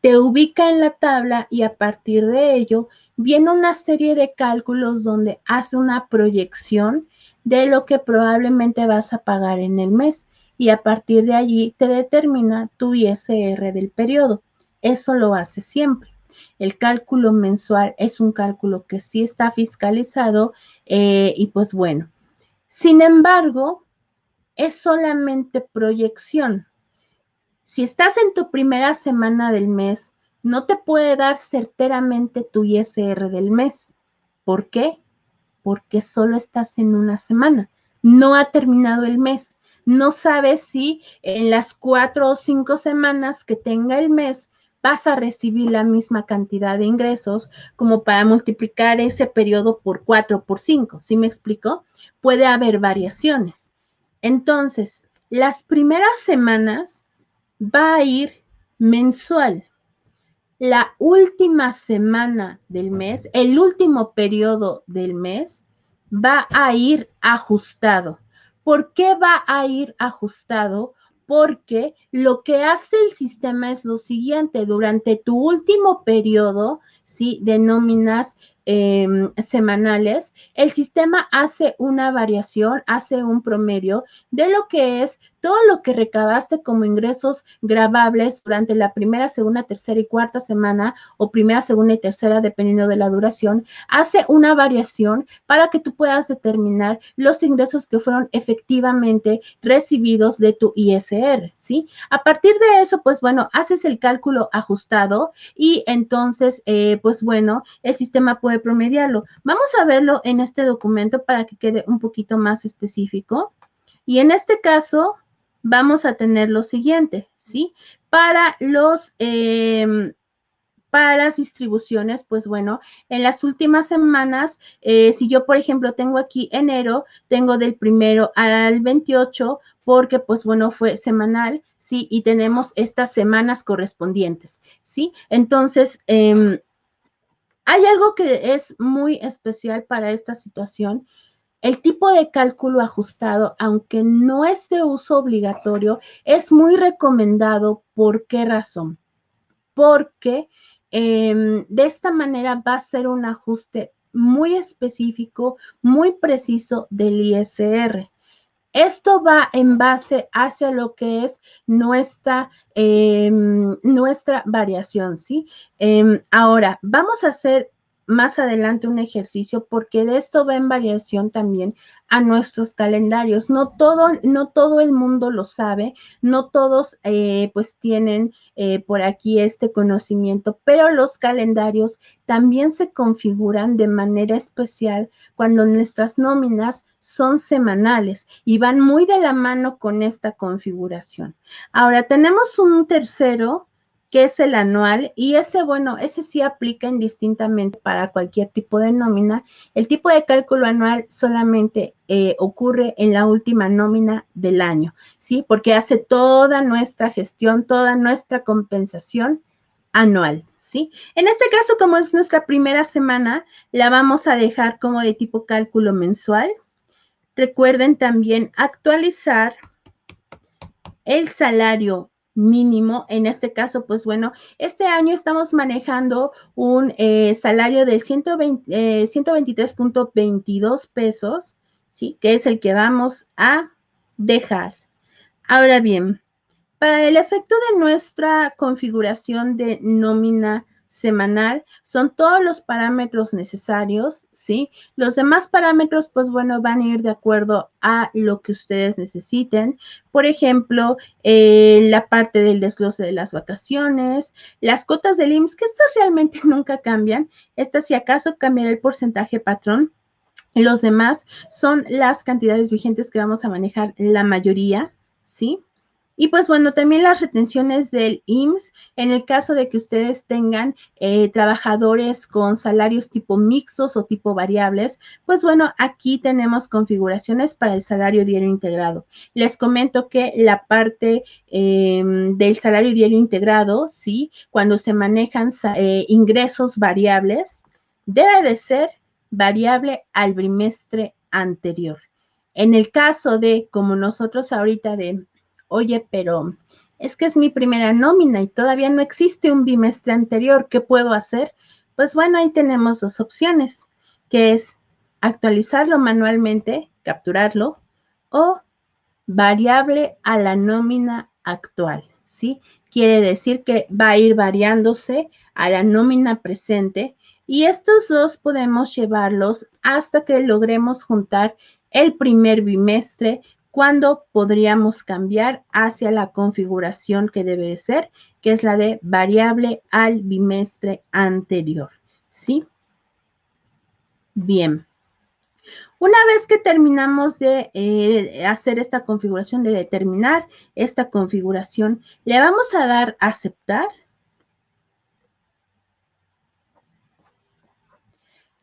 A: Te ubica en la tabla y a partir de ello viene una serie de cálculos donde hace una proyección de lo que probablemente vas a pagar en el mes y a partir de allí te determina tu ISR del periodo. eso lo hace siempre. El cálculo mensual es un cálculo que sí está fiscalizado y pues bueno. Sin embargo, es solamente proyección. Si estás en tu primera semana del mes, no te puede dar certeramente tu ISR del mes. ¿Por qué? Porque solo estás en una semana. No ha terminado el mes. No sabes si en las 4 o 5 semanas que tenga el mes vas a recibir la misma cantidad de ingresos como para multiplicar ese periodo por 4 o por 5. ¿Sí me explico? Puede haber variaciones. Entonces, las primeras semanas va a ir mensual. La última semana del mes, el último periodo del mes, va a ir ajustado. ¿Por qué va a ir ajustado? Porque lo que hace el sistema es lo siguiente, durante tu último periodo, ¿sí? De nóminas semanales, el sistema hace una variación, hace un promedio de lo que es todo lo que recabaste como ingresos grabables durante la primera, segunda, tercera y cuarta semana o primera, segunda y tercera, dependiendo de la duración, hace una variación para que tú puedas determinar los ingresos que fueron efectivamente recibidos de tu ISR, ¿sí? A partir de eso, pues bueno, haces el cálculo ajustado y entonces, pues bueno, el sistema puede promediarlo. Vamos a verlo en este documento para que quede un poquito más específico. Y en este caso, vamos a tener lo siguiente, ¿sí? Para para las distribuciones, pues bueno, en las últimas semanas, si yo, por ejemplo, tengo aquí enero, tengo del 1 al 28, porque, pues bueno, fue semanal, ¿sí? Y tenemos estas semanas correspondientes, ¿sí? Entonces, hay algo que es muy especial para esta situación. El tipo de cálculo ajustado, aunque no es de uso obligatorio, es muy recomendado. ¿Por qué razón? Porque de esta manera va a ser un ajuste muy específico, muy preciso del ISR. Esto va en base hacia lo que es nuestra variación, ¿sí? Ahora, vamos a hacer más adelante un ejercicio porque de esto va en variación también a nuestros calendarios. No todo el mundo lo sabe, no todos pues tienen por aquí este conocimiento, pero los calendarios también se configuran de manera especial cuando nuestras nóminas son semanales y van muy de la mano con esta configuración. Ahora tenemos un tercero que es el anual y ese, bueno, ese sí aplica indistintamente para cualquier tipo de nómina. El tipo de cálculo anual solamente ocurre en la última nómina del año, ¿sí? Porque hace toda nuestra gestión, toda nuestra compensación anual, ¿sí? En este caso, como es nuestra primera semana, la vamos a dejar como de tipo cálculo mensual. Recuerden también actualizar el salario mínimo. En este caso, pues bueno, este año estamos manejando un salario de 123.22 pesos, ¿sí? Que es el que vamos a dejar. Ahora bien, para el efecto de nuestra configuración de nómina semanal, son todos los parámetros necesarios, ¿sí? Los demás parámetros, pues bueno, van a ir de acuerdo a lo que ustedes necesiten. Por ejemplo, la parte del desglose de las vacaciones, las cuotas del IMSS, que estas realmente nunca cambian. Estas, si acaso, cambiará el porcentaje patrón. Los demás son las cantidades vigentes que vamos a manejar la mayoría, ¿sí? Y pues bueno, también las retenciones del IMSS, en el caso de que ustedes tengan trabajadores con salarios tipo mixtos o tipo variables, pues bueno, aquí tenemos configuraciones para el salario diario integrado. Les comento que la parte del salario diario integrado, sí, cuando se manejan ingresos variables, debe de ser variable al bimestre anterior. En el caso de, como nosotros ahorita oye, pero es que es mi primera nómina y todavía no existe un bimestre anterior, ¿qué puedo hacer? Pues bueno, ahí tenemos dos opciones, que es actualizarlo manualmente, capturarlo, o variable a la nómina actual, ¿sí? quiere decir que va a ir variándose a la nómina presente y estos dos podemos llevarlos hasta que logremos juntar el primer bimestre, cuando podríamos cambiar hacia la configuración que debe de ser, que es la de variable al bimestre anterior, ¿sí? Bien. Una vez que terminamos de hacer esta configuración, de determinar esta configuración, le vamos a dar a aceptar.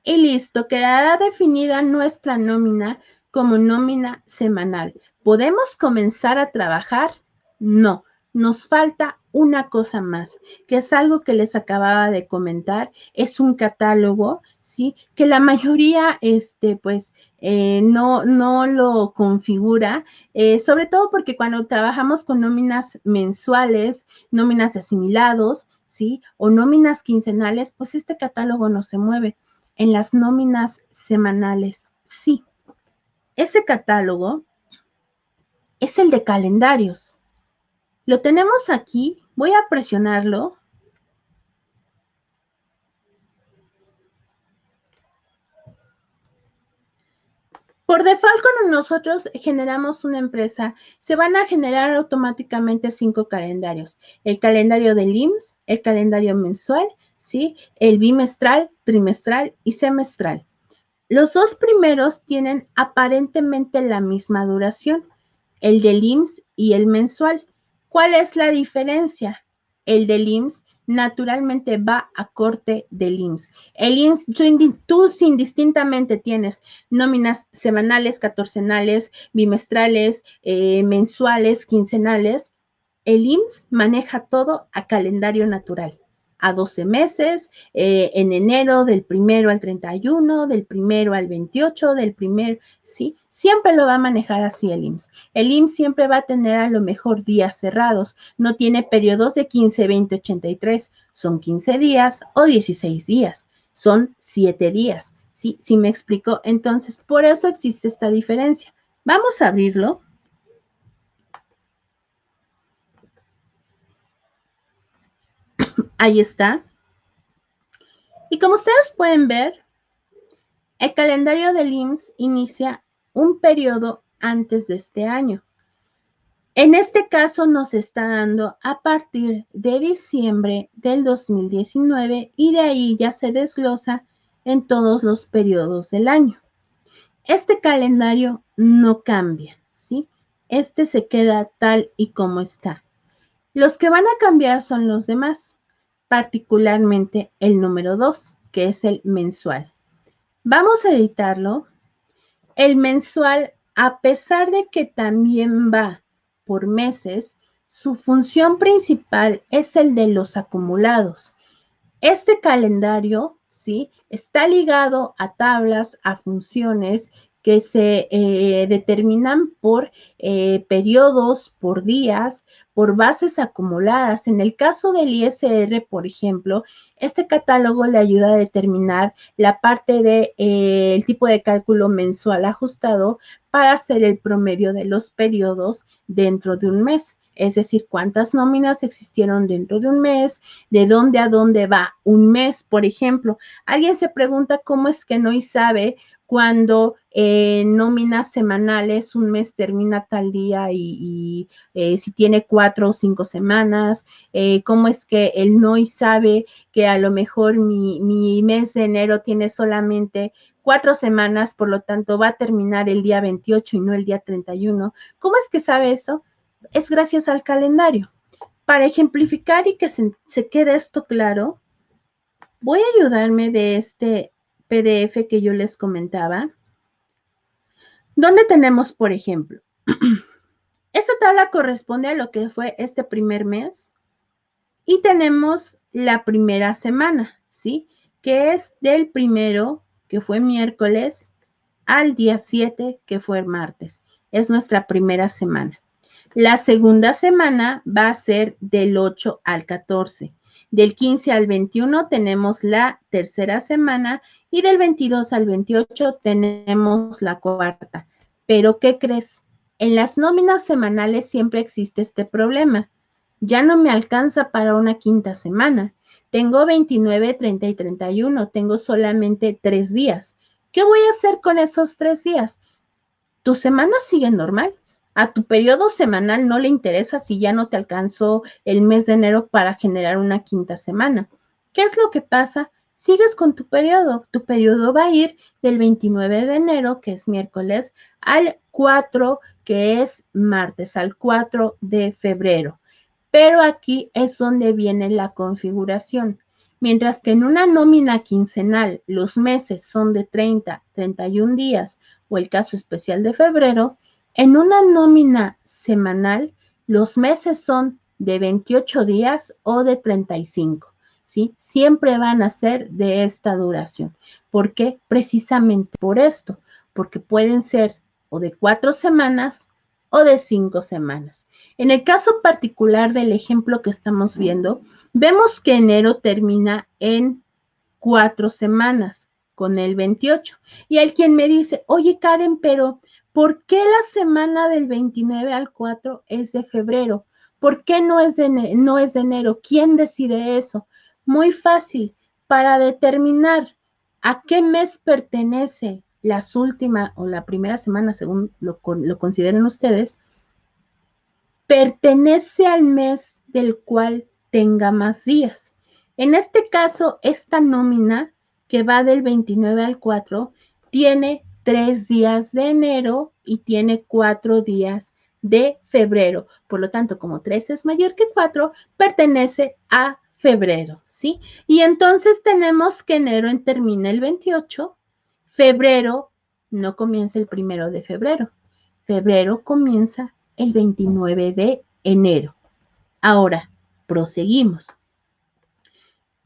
A: Y listo, quedará definida nuestra nómina como nómina semanal. ¿Podemos comenzar a trabajar? No, nos falta una cosa más, que es algo que les acababa de comentar, es un catálogo, ¿sí? Que la mayoría, no lo configura, sobre todo porque cuando trabajamos con nóminas mensuales, nóminas de asimilados, ¿sí? O nóminas quincenales, pues este catálogo no se mueve. En las nóminas semanales, sí. Ese catálogo es el de calendarios. Lo tenemos aquí, voy a presionarlo. Por default, cuando nosotros generamos una empresa, se van a generar automáticamente 5 calendarios. El calendario del IMSS, el calendario mensual, ¿sí? El bimestral, trimestral y semestral. Los dos primeros tienen aparentemente la misma duración, el del IMSS y el mensual. ¿Cuál es la diferencia? El del IMSS naturalmente va a corte del IMSS. El IMSS, tú indistintamente tienes nóminas semanales, catorcenales, bimestrales, mensuales, quincenales. El IMSS maneja todo a calendario natural, a 12 meses, en enero del 1 al 31, del 1 al 28, del primer, ¿sí? Siempre lo va a manejar así el IMSS. El IMSS siempre va a tener a lo mejor días cerrados, no tiene periodos de 15, 20, 83, son 15 días o 16 días, son 7 días, ¿sí? ¿Sí me explico? Entonces, por eso existe esta diferencia. Vamos a abrirlo. Ahí está. Y como ustedes pueden ver, el calendario del IMSS inicia un periodo antes de este año. En este caso nos está dando a partir de diciembre del 2019 y de ahí ya se desglosa en todos los periodos del año. Este calendario no cambia, ¿sí? Este se queda tal y como está. Los que van a cambiar son los demás, particularmente el número 2, que es el mensual. Vamos a editarlo. El mensual, a pesar de que también va por meses, su función principal es el de los acumulados. Este calendario, ¿sí? Está ligado a tablas, a funciones que se determinan por periodos, por días, por bases acumuladas. En el caso del ISR, por ejemplo, este catálogo le ayuda a determinar la parte de el tipo de cálculo mensual ajustado para hacer el promedio de los periodos dentro de un mes. Es decir, cuántas nóminas existieron dentro de un mes, de dónde a dónde va un mes, por ejemplo. Alguien se pregunta cómo es que no sabe cuando nóminas semanales, un mes termina tal día y si tiene 4 o 5 semanas, cómo es que el NOI sabe que a lo mejor mi mes de enero tiene solamente 4 semanas, por lo tanto va a terminar el día 28 y no el día 31. ¿Cómo es que sabe eso? Es gracias al calendario. Para ejemplificar y que se quede esto claro, voy a ayudarme de este PDF que yo les comentaba, donde tenemos, por ejemplo, esta tabla corresponde a lo que fue este primer mes y tenemos la primera semana, ¿sí? Que es del 1, que fue miércoles, al día 7, que fue el martes. Es nuestra primera semana. La segunda semana va a ser del 8 al 14. Del 15 al 21 tenemos la tercera semana y del 22 al 28 tenemos la cuarta. Pero, ¿qué crees? En las nóminas semanales siempre existe este problema. Ya no me alcanza para una quinta semana. Tengo 29, 30 y 31. Tengo solamente 3 días. ¿Qué voy a hacer con esos 3 días? Tu semana sigue normal. A tu periodo semanal no le interesa si ya no te alcanzó el mes de enero para generar una quinta semana. ¿Qué es lo que pasa? Sigues con tu periodo. Tu periodo va a ir del 29 de enero, que es miércoles, al 4, que es martes, al 4 de febrero. Pero aquí es donde viene la configuración. Mientras que en una nómina quincenal los meses son de 30, 31 días o el caso especial de febrero, en una nómina semanal los meses son de 28 días o de 35, ¿sí? Siempre van a ser de esta duración. ¿Por qué? Precisamente por esto, porque pueden ser o de 4 semanas o de 5 semanas. En el caso particular del ejemplo que estamos viendo, vemos que enero termina en 4 semanas con el 28. Y hay quien me dice, oye Karen, pero ¿por qué la semana del 29 al 4 es de febrero? ¿Por qué no es de enero? ¿Quién decide eso? Muy fácil, para determinar a qué mes pertenece las últimas o la primera semana, según lo consideren ustedes, pertenece al mes del cual tenga más días. En este caso, esta nómina que va del 29 al 4 tiene 3 días de enero y tiene 4 días de febrero. Por lo tanto, como 3 es mayor que 4, pertenece a febrero, ¿sí? Y entonces tenemos que enero termina el 28, febrero no comienza el 1 de febrero, febrero comienza el 29 de enero. Ahora, proseguimos.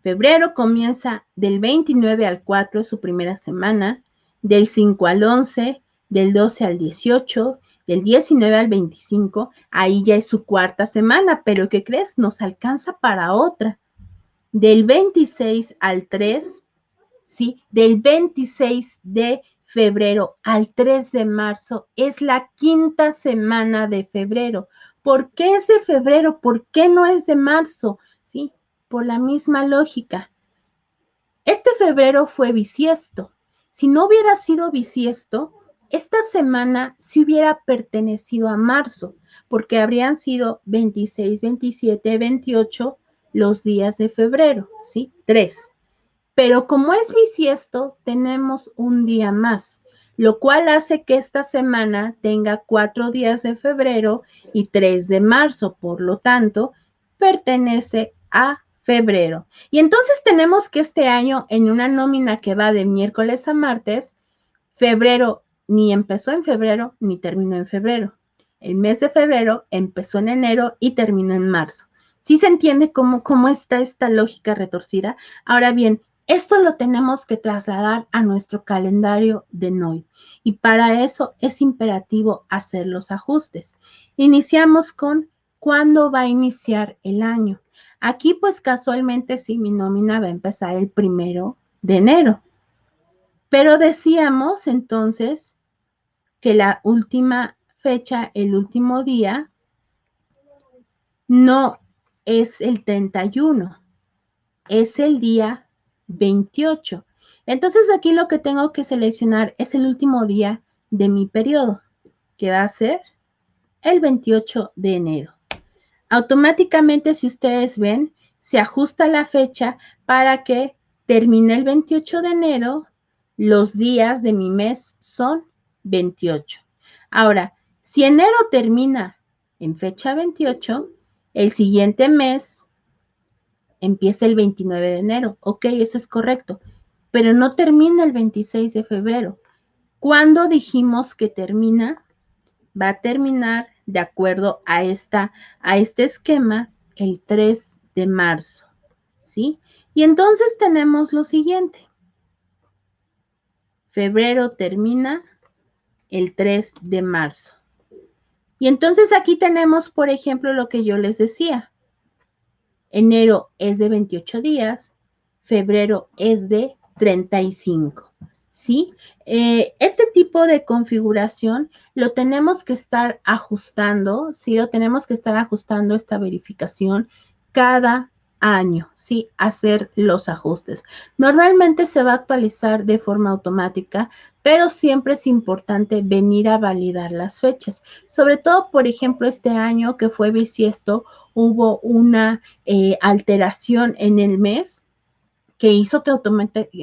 A: Febrero comienza del 29 al 4, su primera semana, del 5 al 11, del 12 al 18, del 19 al 25, ahí ya es su cuarta semana, pero ¿qué crees? Nos alcanza para otra. Del 26 al 3, ¿sí? Del 26 de febrero al 3 de marzo es la quinta semana de febrero. ¿Por qué es de febrero? ¿Por qué no es de marzo? ¿Sí? Por la misma lógica. Este febrero fue bisiesto. Si no hubiera sido bisiesto, esta semana sí hubiera pertenecido a marzo, porque habrían sido 26, 27, 28 los días de febrero, ¿sí? 3. Pero como es bisiesto, tenemos un día más, lo cual hace que esta semana tenga 4 días de febrero y 3 de marzo. Por lo tanto, pertenece a febrero. Y entonces tenemos que este año, en una nómina que va de miércoles a martes, febrero ni empezó en febrero ni terminó en febrero. El mes de febrero empezó en enero y terminó en marzo. ¿Sí se entiende cómo está esta lógica retorcida? Ahora bien, esto lo tenemos que trasladar a nuestro calendario de NOI y para eso es imperativo hacer los ajustes. Iniciamos con ¿cuándo va a iniciar el año? Aquí pues casualmente sí, mi nómina va a empezar el 1 de enero. Pero decíamos entonces que la última fecha, el último día, no es el 31, es el día 28. Entonces aquí lo que tengo que seleccionar es el último día de mi periodo, que va a ser el 28 de enero. Automáticamente, si ustedes ven, se ajusta la fecha para que termine el 28 de enero. Los días de mi mes son 28. Ahora, si enero termina en fecha 28, el siguiente mes empieza el 29 de enero. Ok, eso es correcto, pero no termina el 26 de febrero. ¿Cuándo dijimos que termina? Va a terminar de acuerdo a este esquema el 3 de marzo, ¿sí? Y entonces tenemos lo siguiente. Febrero termina el 3 de marzo. Y entonces aquí tenemos, por ejemplo, lo que yo les decía. Enero es de 28 días, febrero es de 35, ¿sí? Este tipo de configuración lo tenemos que estar ajustando, ¿sí? Lo tenemos que estar ajustando esta verificación cada año, ¿sí? Hacer los ajustes. Normalmente se va a actualizar de forma automática, pero siempre es importante venir a validar las fechas. Sobre todo, por ejemplo, este año que fue bisiesto, hubo una alteración en el mes que hizo que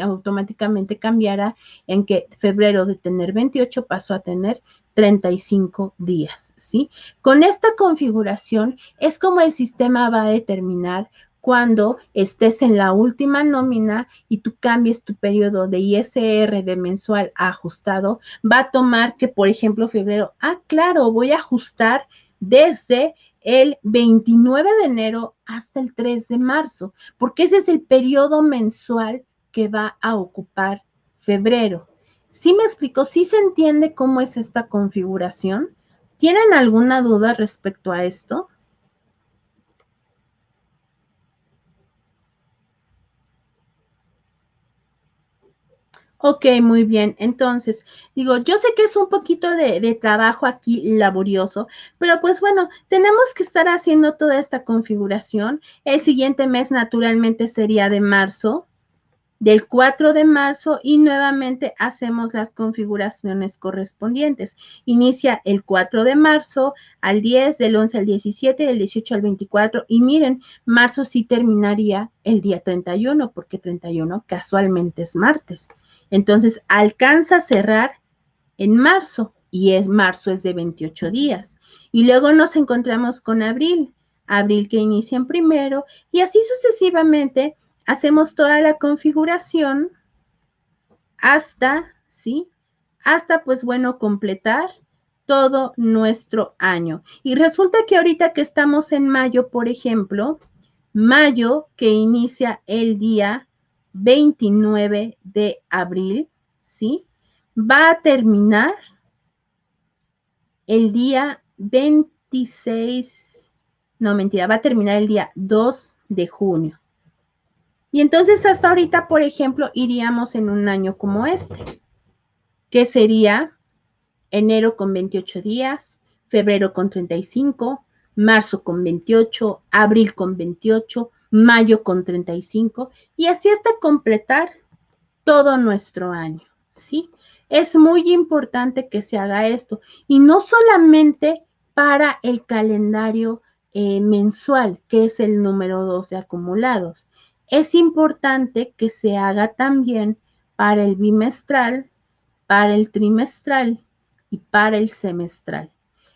A: automáticamente cambiara en que febrero de tener 28 pasó a tener 35 días, ¿sí? Con esta configuración es como el sistema va a determinar cuando estés en la última nómina y tú cambies tu periodo de ISR de mensual a ajustado, va a tomar que, por ejemplo, febrero, claro, voy a ajustar desde el 29 de enero hasta el 3 de marzo, porque ese es el periodo mensual que va a ocupar febrero. ¿Sí me explico? ¿Sí se entiende cómo es esta configuración? ¿Tienen alguna duda respecto a esto? Ok, muy bien. Entonces, digo, yo sé que es un poquito de trabajo aquí laborioso, pero pues bueno, tenemos que estar haciendo toda esta configuración. El siguiente mes naturalmente sería de marzo, del 4 de marzo y nuevamente hacemos las configuraciones correspondientes. Inicia el 4 de marzo al 10, del 11 al 17, del 18 al 24 y miren, marzo sí terminaría el día 31 porque 31 casualmente es martes. Entonces alcanza a cerrar en marzo y marzo es de 28 días. Y luego nos encontramos con abril que inicia en primero y así sucesivamente hacemos toda la configuración hasta, ¿sí? Hasta, pues bueno, completar todo nuestro año. Y resulta que ahorita que estamos en mayo, por ejemplo, mayo que inicia el día 29 de abril, ¿sí? Va a terminar el día 26, no mentira, va a terminar el día 2 de junio. Y entonces hasta ahorita, por ejemplo, iríamos en un año como este, que sería enero con 28 días, febrero con 35, marzo con 28, abril con 28, mayo con 35 y así hasta completar todo nuestro año, ¿sí? Es muy importante que se haga esto y no solamente para el calendario mensual, que es el número 2 de acumulados. Es importante que se haga también para el bimestral, para el trimestral y para el semestral.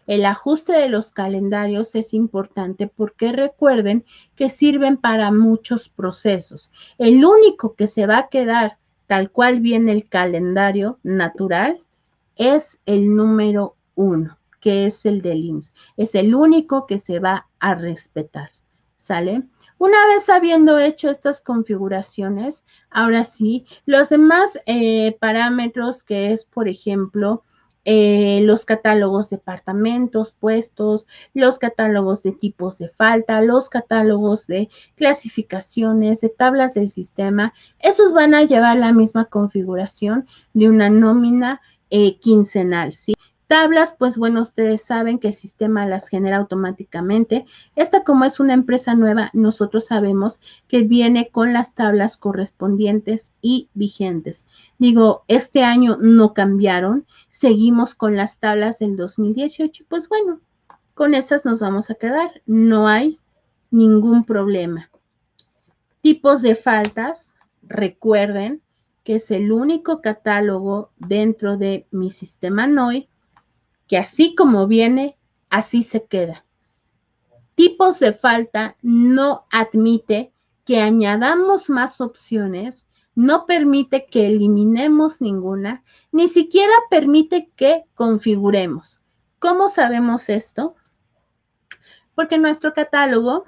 A: El ajuste de los calendarios es importante porque recuerden que sirven para muchos procesos. El único que se va a quedar tal cual viene el calendario natural es el número 1, que es el del IMSS. Es el único que se va a respetar. ¿Sale? Una vez habiendo hecho estas configuraciones, ahora sí, los demás parámetros que es, por ejemplo, los catálogos de departamentos, puestos, los catálogos de tipos de falta, los catálogos de clasificaciones, de tablas del sistema, esos van a llevar la misma configuración de una nómina quincenal, ¿sí? Tablas, pues bueno, ustedes saben que el sistema las genera automáticamente. Esta como es una empresa nueva, nosotros sabemos que viene con las tablas correspondientes y vigentes. Digo, este año no cambiaron, seguimos con las tablas del 2018 y pues bueno, con estas nos vamos a quedar, no hay ningún problema. Tipos de faltas, recuerden que es el único catálogo dentro de mi sistema NOI que así como viene, así se queda. Tipos de falta no admite que añadamos más opciones, no permite que eliminemos ninguna, ni siquiera permite que configuremos. ¿Cómo sabemos esto? Porque nuestro catálogo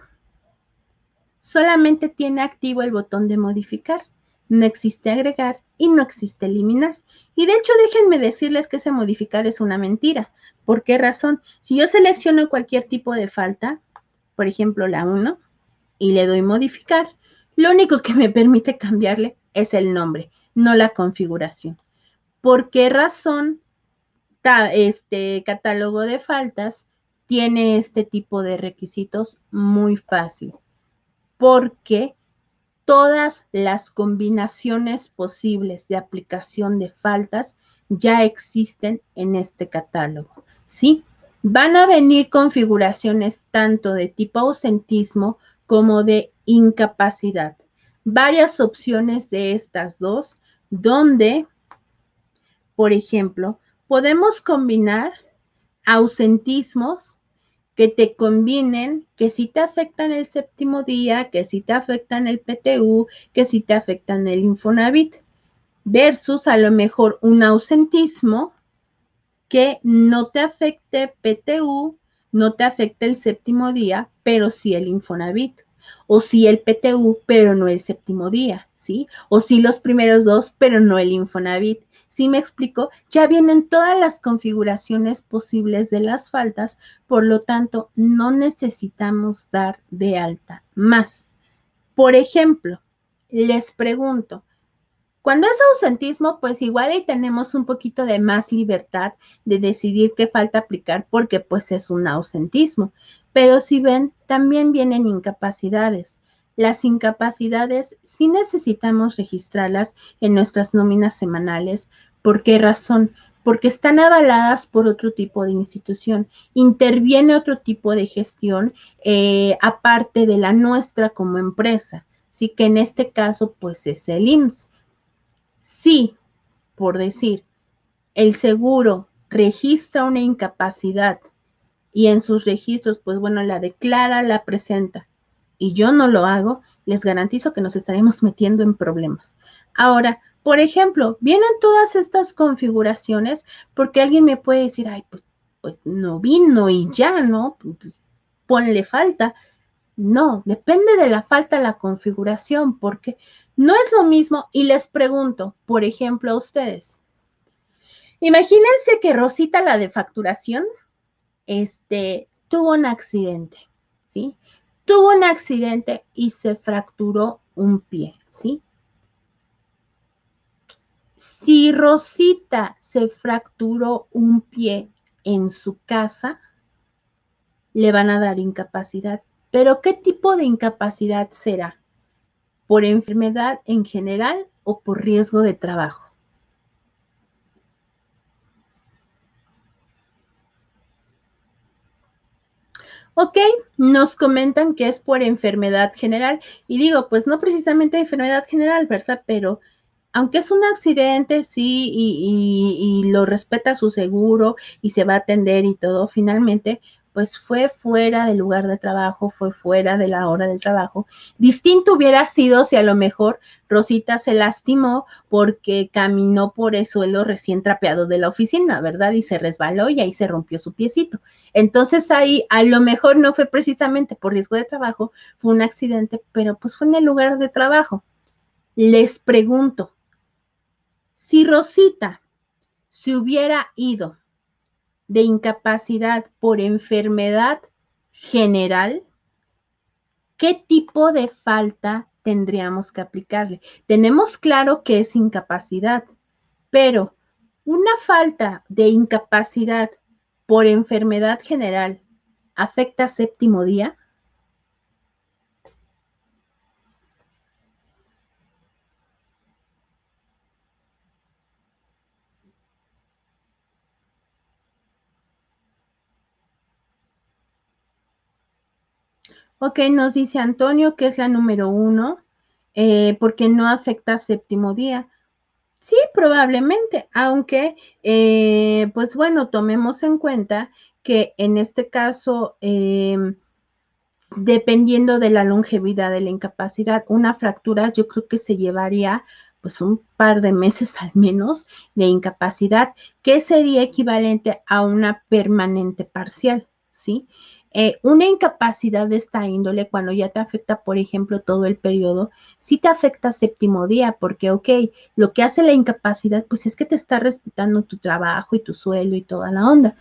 A: solamente tiene activo el botón de modificar. No existe agregar y no existe eliminar. Y de hecho, déjenme decirles que ese modificar es una mentira. ¿Por qué razón? Si yo selecciono cualquier tipo de falta, por ejemplo la 1, y le doy modificar, lo único que me permite cambiarle es el nombre, no la configuración. ¿Por qué razón este catálogo de faltas tiene este tipo de requisitos? Muy fácil, porque todas las combinaciones posibles de aplicación de faltas ya existen en este catálogo, ¿sí? Van a venir configuraciones tanto de tipo ausentismo como de incapacidad. Varias opciones de estas dos, donde, por ejemplo, podemos combinar ausentismos que te combinen, que sí te afectan el séptimo día, que sí te afectan el PTU, que sí te afectan el Infonavit, versus a lo mejor un ausentismo que no te afecte PTU, no te afecte el séptimo día, pero sí el Infonavit. O sí el PTU, pero no el séptimo día, ¿sí? O sí los primeros dos, pero no el Infonavit. ¿Sí me explico? Ya vienen todas las configuraciones posibles de las faltas, por lo tanto, no necesitamos dar de alta más. Por ejemplo, les pregunto, cuando es ausentismo, pues igual y tenemos un poquito de más libertad de decidir qué falta aplicar porque pues es un ausentismo. Pero si ven, también vienen incapacidades. Las incapacidades sí necesitamos registrarlas en nuestras nóminas semanales. ¿Por qué razón? Porque están avaladas por otro tipo de institución. Interviene otro tipo de gestión aparte de la nuestra como empresa. Sí que en este caso pues es el IMSS. Si, por decir, el seguro registra una incapacidad y en sus registros, pues bueno, la declara, la presenta y yo no lo hago, les garantizo que nos estaremos metiendo en problemas. Ahora, por ejemplo, vienen todas estas configuraciones porque alguien me puede decir, ay, pues no vino y ya, ¿no? Ponle falta. No, depende de la falta la configuración, porque no es lo mismo. Y les pregunto, por ejemplo, a ustedes, imagínense que Rosita, la de facturación, tuvo un accidente, ¿sí? Tuvo un accidente y se fracturó un pie, ¿sí? Si Rosita se fracturó un pie en su casa, le van a dar incapacidad. Pero ¿qué tipo de incapacidad será? ¿Por enfermedad en general o por riesgo de trabajo? Ok, nos comentan que es por enfermedad general y digo, pues no precisamente enfermedad general, ¿verdad? Pero aunque es un accidente, sí, y lo respeta su seguro y se va a atender y todo, finalmente, pues fue fuera del lugar de trabajo, fue fuera de la hora del trabajo. Distinto hubiera sido si a lo mejor Rosita se lastimó porque caminó por el suelo recién trapeado de la oficina, ¿verdad? Y se resbaló y ahí se rompió su piecito. Entonces ahí a lo mejor no fue precisamente por riesgo de trabajo, fue un accidente, pero pues fue en el lugar de trabajo. Les pregunto, si Rosita se hubiera ido de incapacidad por enfermedad general, ¿qué tipo de falta tendríamos que aplicarle? Tenemos claro que es incapacidad, pero una falta de incapacidad por enfermedad general afecta séptimo día. Ok, nos dice Antonio que es la número 1, porque no afecta séptimo día. Sí, probablemente, aunque, pues bueno, tomemos en cuenta que en este caso, dependiendo de la longevidad de la incapacidad, una fractura yo creo que se llevaría pues un par de meses al menos de incapacidad, que sería equivalente a una permanente parcial, ¿sí? Una incapacidad de esta índole, cuando ya te afecta, por ejemplo, todo el periodo, sí te afecta séptimo día, porque, ok, lo que hace la incapacidad, pues es que te está respetando tu trabajo y tu sueldo y toda la onda,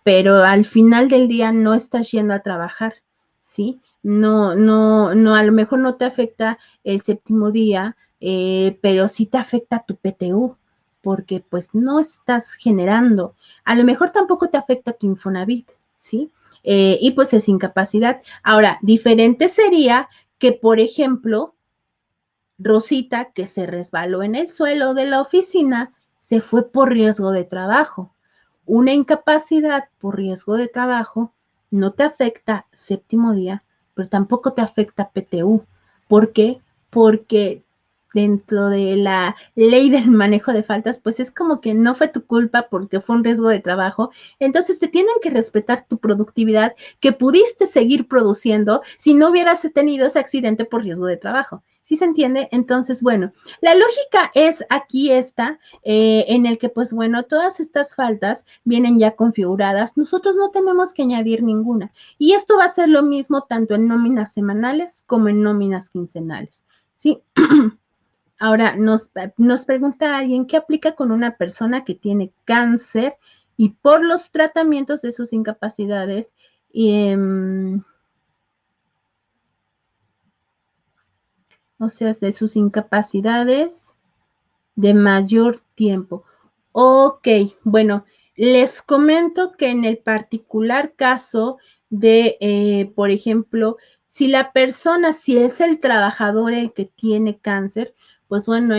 A: pero al final del día no estás yendo a trabajar, ¿sí? No, a lo mejor no te afecta el séptimo día, pero sí te afecta tu PTU. porque pues no estás generando. A lo mejor tampoco te afecta tu Infonavit, ¿sí? Y pues es incapacidad. Ahora, diferente sería que, por ejemplo, Rosita, que se resbaló en el suelo de la oficina, se fue por riesgo de trabajo. Una incapacidad por riesgo de trabajo no te afecta séptimo día, pero tampoco te afecta PTU. ¿Por qué? Porque dentro de la ley del manejo de faltas, pues es como que no fue tu culpa porque fue un riesgo de trabajo. Entonces te tienen que respetar tu productividad que pudiste seguir produciendo si no hubieras tenido ese accidente por riesgo de trabajo. ¿Sí se entiende? Entonces, bueno, la lógica es aquí esta, en el que, pues bueno, todas estas faltas vienen ya configuradas. Nosotros no tenemos que añadir ninguna. Y esto va a ser lo mismo tanto en nóminas semanales como en nóminas quincenales. ¿Sí? Ahora, nos pregunta alguien qué aplica con una persona que tiene cáncer y por los tratamientos de sus incapacidades o sea, de sus incapacidades de mayor tiempo. Ok, bueno, les comento que en el particular caso de, por ejemplo, si la persona, si es el trabajador el que tiene cáncer, pues bueno,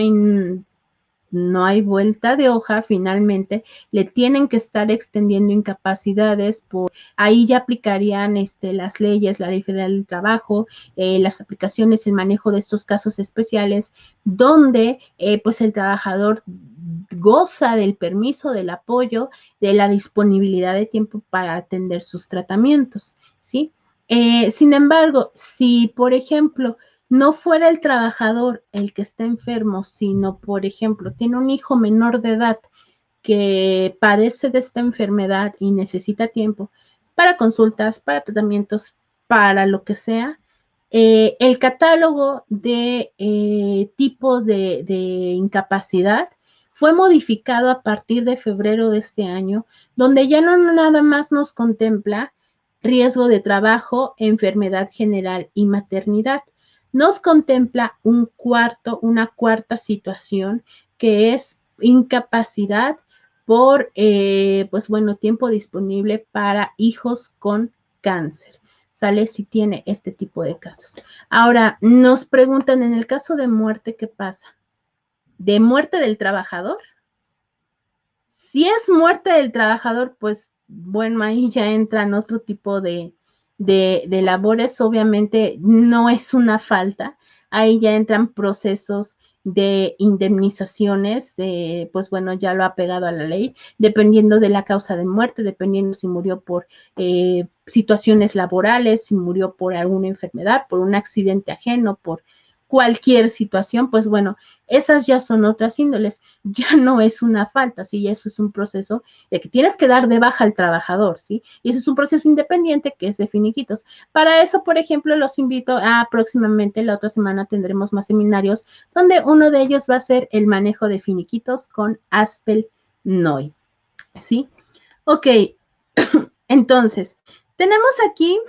A: no hay vuelta de hoja, finalmente le tienen que estar extendiendo incapacidades, ahí ya aplicarían las leyes, la Ley Federal del Trabajo, las aplicaciones, el manejo de estos casos especiales, donde pues el trabajador goza del permiso, del apoyo, de la disponibilidad de tiempo para atender sus tratamientos, ¿sí? Sin embargo, si, por ejemplo, no fuera el trabajador el que está enfermo, sino, por ejemplo, tiene un hijo menor de edad que padece de esta enfermedad y necesita tiempo para consultas, para tratamientos, para lo que sea, el catálogo de tipos de incapacidad fue modificado a partir de febrero de este año, donde ya no nada más nos contempla riesgo de trabajo, enfermedad general y maternidad. Nos contempla una cuarta situación que es incapacidad por, pues bueno, tiempo disponible para hijos con cáncer. ¿Sale? Si tiene este tipo de casos. Ahora, nos preguntan, en el caso de muerte, ¿qué pasa? ¿De muerte del trabajador? Si es muerte del trabajador, pues bueno, ahí ya entran otro tipo de labores, obviamente no es una falta, ahí ya entran procesos de indemnizaciones, pues bueno, ya lo ha pegado a la ley, dependiendo de la causa de muerte, dependiendo si murió por situaciones laborales, si murió por alguna enfermedad, por un accidente ajeno, por cualquier situación, pues bueno, esas ya son otras índoles, ya no es una falta, ¿sí? Eso es un proceso de que tienes que dar de baja al trabajador, ¿sí? Y eso es un proceso independiente que es de finiquitos. Para eso, por ejemplo, los invito a próximamente, la otra semana tendremos más seminarios, donde uno de ellos va a ser el manejo de finiquitos con Aspel NOI, ¿sí? Ok, entonces, tenemos aquí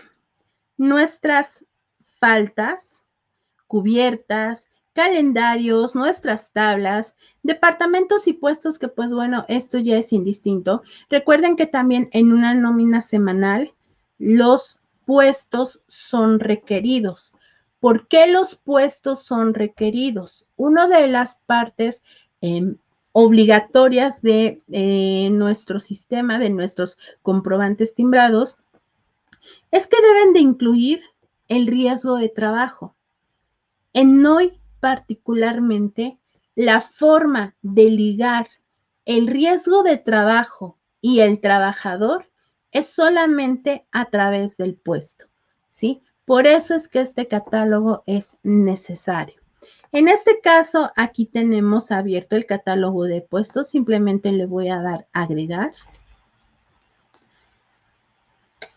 A: nuestras faltas cubiertas, calendarios, nuestras tablas, departamentos y puestos que pues bueno, esto ya es indistinto. Recuerden que también en una nómina semanal los puestos son requeridos. ¿Por qué los puestos son requeridos? Una de las partes obligatorias de nuestro sistema, de nuestros comprobantes timbrados, es que deben de incluir el riesgo de trabajo. En NOI particularmente, la forma de ligar el riesgo de trabajo y el trabajador es solamente a través del puesto, ¿sí? Por eso es que este catálogo es necesario. En este caso, aquí tenemos abierto el catálogo de puestos, simplemente le voy a dar agregar.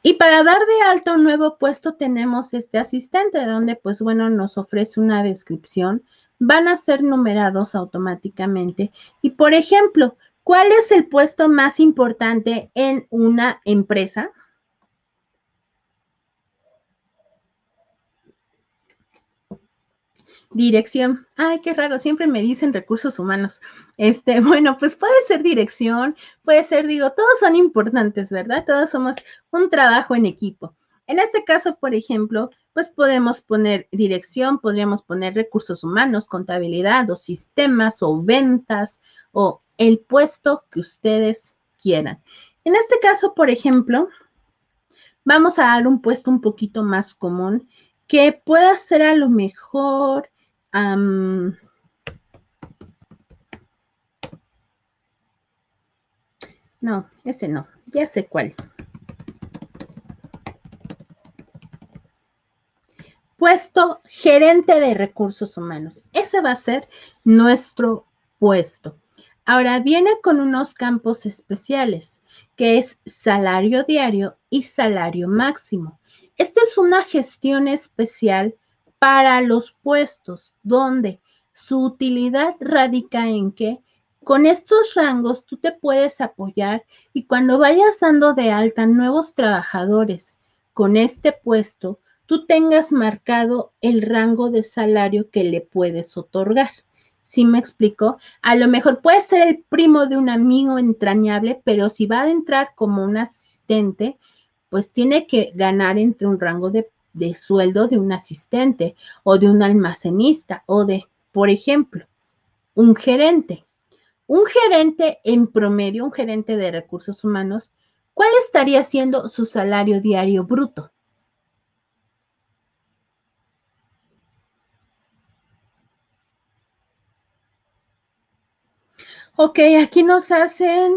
A: Y para dar de alta un nuevo puesto tenemos este asistente donde pues bueno nos ofrece una descripción, van a ser numerados automáticamente y por ejemplo, ¿cuál es el puesto más importante en una empresa? Dirección. Ay, qué raro, siempre me dicen recursos humanos. Bueno, pues puede ser dirección, puede ser, digo, todos son importantes, ¿verdad? Todos somos un trabajo en equipo. En este caso, por ejemplo, pues podemos poner dirección, podríamos poner recursos humanos, contabilidad o sistemas o ventas o el puesto que ustedes quieran. En este caso, por ejemplo, vamos a dar un puesto un poquito más común que pueda ser a lo mejor no, ese no, ya sé cuál. Puesto gerente de recursos humanos. Ese va a ser nuestro puesto. Ahora viene con unos campos especiales, que es salario diario y salario máximo. Esta es una gestión especial para los puestos, donde su utilidad radica en que con estos rangos tú te puedes apoyar y cuando vayas dando de alta nuevos trabajadores con este puesto, tú tengas marcado el rango de salario que le puedes otorgar. ¿Sí me explico? A lo mejor puede ser el primo de un amigo entrañable, pero si va a entrar como un asistente, pues tiene que ganar entre un rango de sueldo de un asistente o de un almacenista o de, por ejemplo, un gerente. Un gerente en promedio, un gerente de recursos humanos, ¿cuál estaría siendo su salario diario bruto? Ok, aquí nos hacen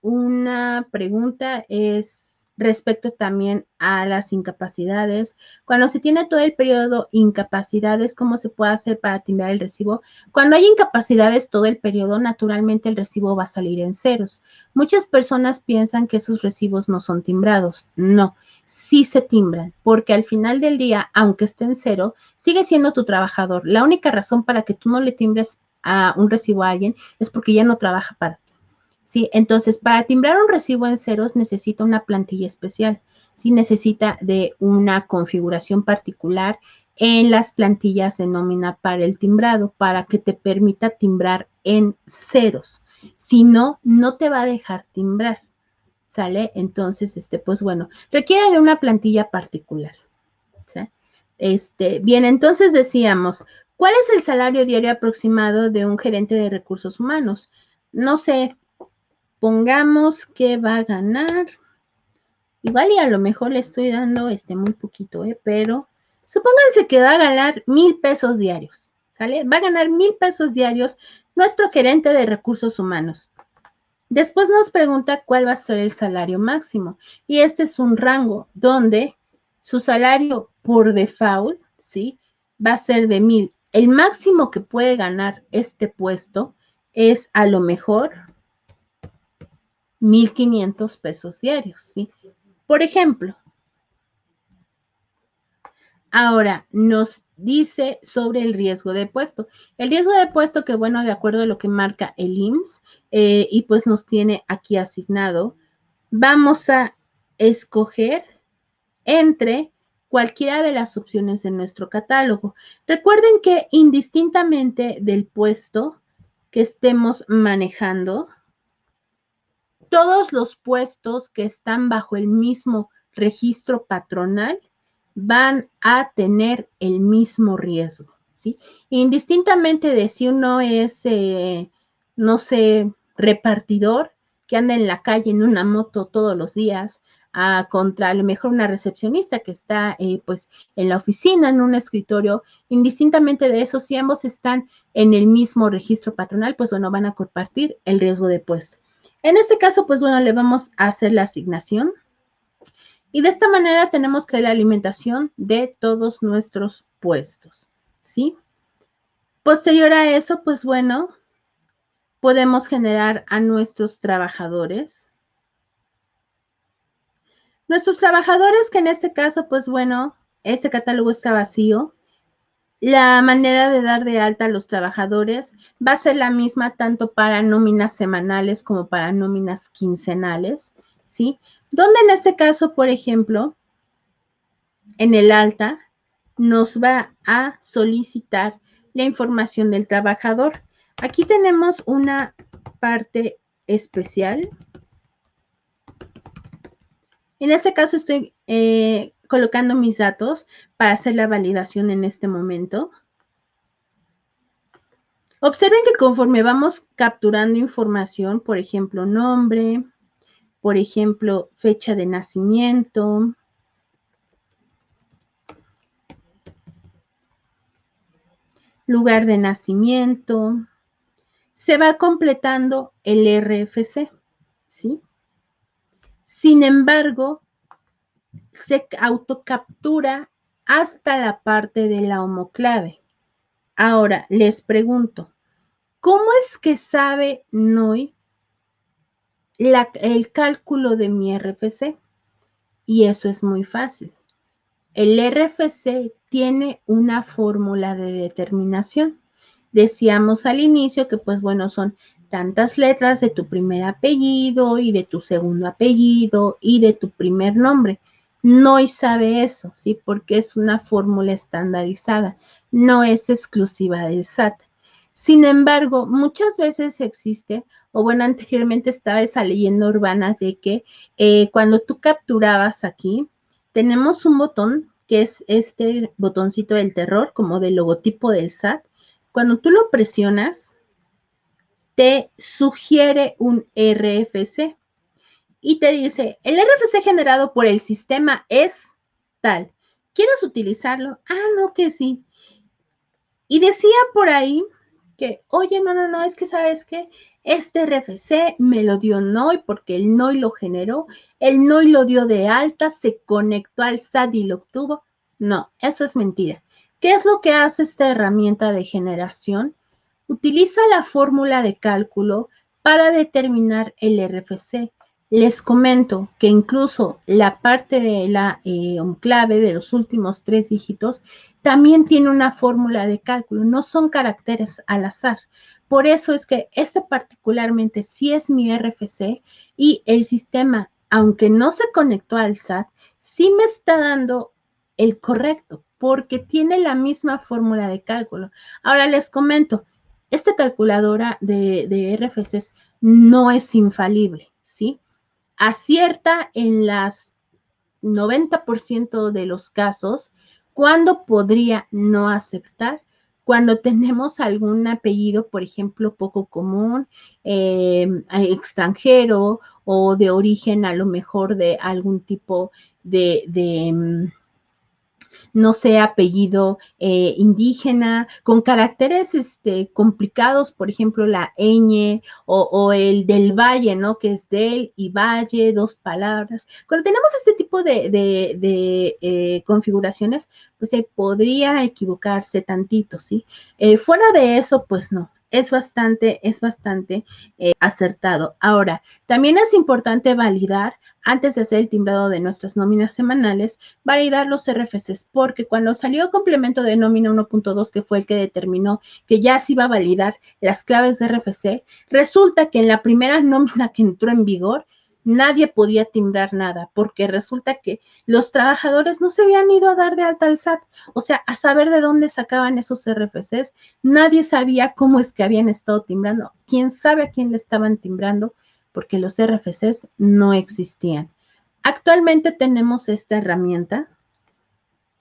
A: una pregunta, es respecto también a las incapacidades. Cuando se tiene todo el periodo incapacidades, ¿cómo se puede hacer para timbrar el recibo? Cuando hay incapacidades todo el periodo, naturalmente el recibo va a salir en ceros. Muchas personas piensan que esos recibos no son timbrados. No, sí se timbran, porque al final del día, aunque esté en cero, sigue siendo tu trabajador. La única razón para que tú no le timbres a un recibo a alguien es porque ya no trabaja para ti. ¿Sí? Entonces, para timbrar un recibo en ceros necesita una plantilla especial, ¿sí? Necesita de una configuración particular en las plantillas de nómina para el timbrado, para que te permita timbrar en ceros. Si no, no te va a dejar timbrar, ¿sale? Entonces, pues bueno, requiere de una plantilla particular, ¿sí? Bien, entonces decíamos, ¿cuál es el salario diario aproximado de un gerente de recursos humanos? No sé, pongamos que va a ganar, igual y a lo mejor le estoy dando muy poquito, pero supónganse que va a ganar 1,000 pesos diarios, ¿sale? Va a ganar 1,000 pesos diarios nuestro gerente de recursos humanos. Después nos pregunta cuál va a ser el salario máximo. Y este es un rango donde su salario por default, ¿sí? Va a ser de 1,000. El máximo que puede ganar este puesto es a lo mejor 1,500 pesos diarios, ¿sí? Por ejemplo, ahora nos dice sobre el riesgo de puesto. El riesgo de puesto que, bueno, de acuerdo a lo que marca el IMSS, y pues nos tiene aquí asignado, vamos a escoger entre cualquiera de las opciones de nuestro catálogo. Recuerden que indistintamente del puesto que estemos manejando, todos los puestos que están bajo el mismo registro patronal van a tener el mismo riesgo, ¿sí? Indistintamente de si uno es, no sé, repartidor que anda en la calle en una moto todos los días, contra a lo mejor una recepcionista que está pues en la oficina, en un escritorio, indistintamente de eso, si ambos están en el mismo registro patronal, pues bueno, van a compartir el riesgo de puesto. En este caso, pues bueno, le vamos a hacer la asignación y de esta manera tenemos que hacer la alimentación de todos nuestros puestos, ¿sí? Posterior a eso, pues bueno, podemos generar a nuestros trabajadores. Nuestros trabajadores que en este caso, pues bueno, ese catálogo está vacío. La manera de dar de alta a los trabajadores va a ser la misma tanto para nóminas semanales como para nóminas quincenales, ¿sí? Donde en este caso, por ejemplo, en el alta, nos va a solicitar la información del trabajador. Aquí tenemos una parte especial. En este caso estoy colocando mis datos para hacer la validación en este momento. Observen que conforme vamos capturando información, por ejemplo, nombre, por ejemplo, fecha de nacimiento, lugar de nacimiento, se va completando el RFC, ¿sí? Sin embargo, se autocaptura hasta la parte de la homoclave. Ahora, les pregunto, ¿cómo es que sabe NOI el cálculo de mi RFC? Y eso es muy fácil. El RFC tiene una fórmula de determinación. Decíamos al inicio que, pues bueno, son tantas letras de tu primer apellido y de tu segundo apellido y de tu primer nombre. NOI sabe eso, ¿sí? Porque es una fórmula estandarizada, no es exclusiva del SAT. Sin embargo, muchas veces existe, o bueno, anteriormente estaba esa leyenda urbana de que cuando tú capturabas aquí, tenemos un botón que es este botoncito del terror, como del logotipo del SAT. Cuando tú lo presionas, te sugiere un RFC y te dice, el RFC generado por el sistema es tal. ¿Quieres utilizarlo? Ah, no, que sí. Y decía por ahí que, oye, no, es que sabes qué, este RFC me lo dio NOI porque el NOI lo generó, el NOI lo dio de alta, se conectó al SAT y lo obtuvo. No, eso es mentira. ¿Qué es lo que hace esta herramienta de generación? Utiliza la fórmula de cálculo para determinar el RFC. Les comento que incluso la parte de la clave de los últimos 3 dígitos también tiene una fórmula de cálculo, no son caracteres al azar. Por eso es que este particularmente sí es mi RFC y el sistema, aunque no se conectó al SAT, sí me está dando el correcto porque tiene la misma fórmula de cálculo. Ahora les comento, esta calculadora de RFCs no es infalible, ¿sí? Acierta en las 90% de los casos. ¿Cuándo podría no aceptar? Cuando tenemos algún apellido, por ejemplo, poco común, extranjero o de origen a lo mejor de algún tipo de no sé, apellido indígena, con caracteres complicados, por ejemplo, la ñ o el del valle, ¿no? Que es del y valle, 2 palabras. Cuando tenemos este tipo de configuraciones, pues se podría equivocarse tantito, ¿sí? Fuera de eso, pues no. Es bastante acertado. Ahora, también es importante validar, antes de hacer el timbrado de nuestras nóminas semanales, validar los RFCs, porque cuando salió el complemento de nómina 1.2, que fue el que determinó que ya se iba a validar las claves de RFC, resulta que en la primera nómina que entró en vigor, nadie podía timbrar nada, porque resulta que los trabajadores no se habían ido a dar de alta al SAT, o sea, a saber de dónde sacaban esos RFCs, nadie sabía cómo es que habían estado timbrando, quién sabe a quién le estaban timbrando, porque los RFCs no existían. Actualmente tenemos esta herramienta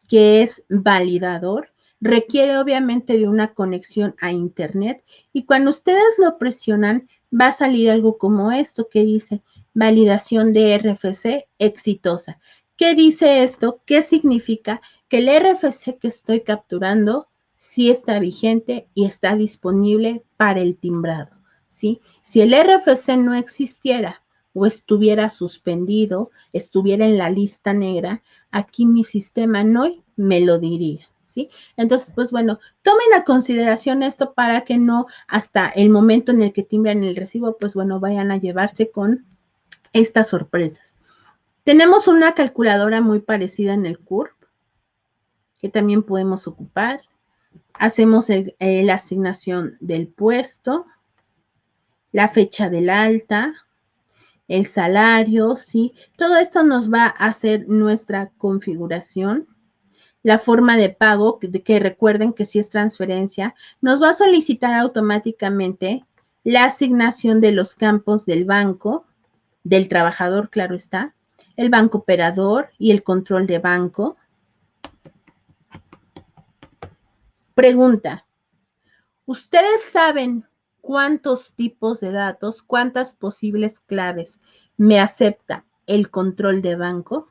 A: que es validador, requiere obviamente de una conexión a internet y cuando ustedes lo presionan va a salir algo como esto que dice validación de RFC exitosa. ¿Qué dice esto? ¿Qué significa? Que el RFC que estoy capturando sí está vigente y está disponible para el timbrado, ¿sí? Si el RFC no existiera o estuviera suspendido, estuviera en la lista negra, aquí mi sistema NOI me lo diría, ¿sí? Entonces, pues bueno, tomen a consideración esto para que no hasta el momento en el que timbran el recibo, pues bueno, vayan a llevarse con estas sorpresas. Tenemos una calculadora muy parecida en el CURP, que también podemos ocupar. Hacemos la asignación del puesto, la fecha del alta, el salario, ¿sí? Todo esto nos va a hacer nuestra configuración. la forma de pago, que recuerden que si es transferencia, nos va a solicitar automáticamente la asignación de los campos del banco, del trabajador, claro está, el banco operador y el control de banco. Pregunta, ¿ustedes saben cuántos tipos de datos, cuántas posibles claves me acepta el control de banco?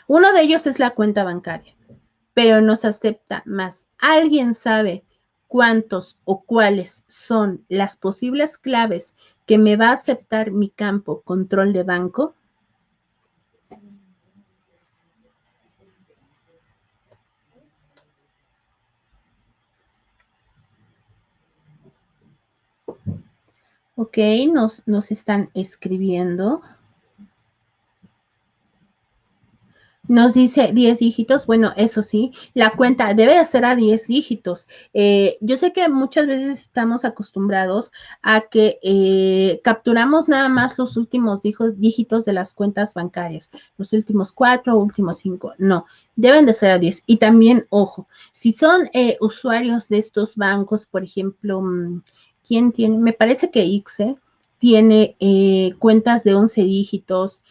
A: Uno de ellos es la cuenta bancaria, pero nos acepta más. ¿Alguien sabe cuántos o cuáles son las posibles claves que me va a aceptar mi campo control de banco? Ok, nos están escribiendo. Nos dice 10 dígitos, bueno, eso sí, la cuenta debe de ser a 10 dígitos. Yo sé que muchas veces estamos acostumbrados a que capturamos nada más los últimos dígitos de las cuentas bancarias, los últimos 4 o últimos 5. No, deben de ser a 10. Y también, ojo, si son usuarios de estos bancos, por ejemplo, ¿quién tiene? Me parece que ICSE tiene cuentas de 11 dígitos,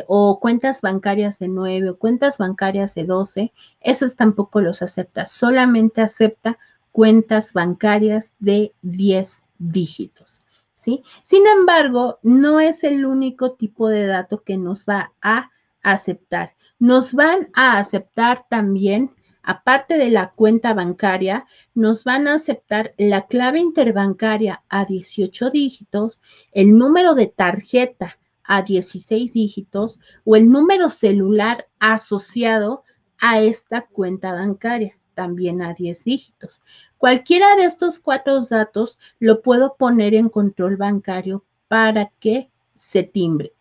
A: o cuentas bancarias de 9 o cuentas bancarias de 12, esos tampoco los acepta, solamente acepta cuentas bancarias de 10 dígitos, ¿sí? Sin embargo, no es el único tipo de dato que nos va a aceptar. Nos van a aceptar también, aparte de la cuenta bancaria, nos van a aceptar la clave interbancaria a 18 dígitos, el número de tarjeta a 16 dígitos o el número celular asociado a esta cuenta bancaria, también a 10 dígitos. Cualquiera de estos 4 datos lo puedo poner en control bancario para que se timbre.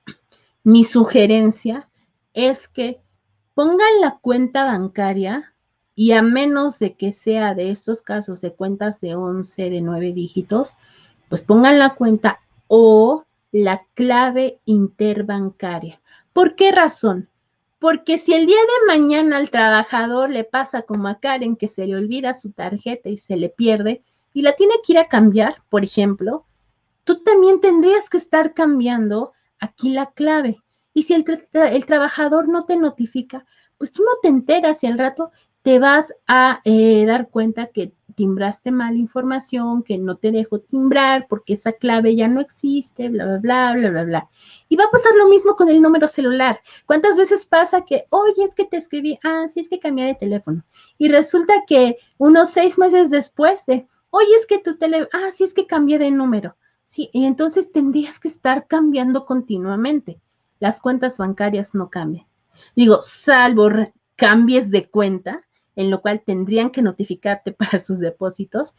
A: Mi sugerencia es que pongan la cuenta bancaria y a menos de que sea de estos casos de cuentas de 11, de 9 dígitos, pues pongan la cuenta o la clave interbancaria. ¿Por qué razón? Porque si el día de mañana al trabajador le pasa como a Karen, que se le olvida su tarjeta y se le pierde y la tiene que ir a cambiar, por ejemplo, tú también tendrías que estar cambiando aquí la clave. Y si el trabajador no te notifica, pues tú no te enteras y al rato te vas a dar cuenta que timbraste mal información, que no te dejó timbrar porque esa clave ya no existe, bla, bla, bla, bla, bla, bla. Y va a pasar lo mismo con el número celular. ¿Cuántas veces pasa que, oye, es que te escribí, sí, es que cambié de teléfono? Y resulta que unos 6 meses después de, oye, es que tu teléfono, sí, es que cambié de número. Sí, y entonces tendrías que estar cambiando continuamente. Las cuentas bancarias no cambian. Digo, salvo cambies de cuenta, en lo cual tendrían que notificarte para sus depósitos,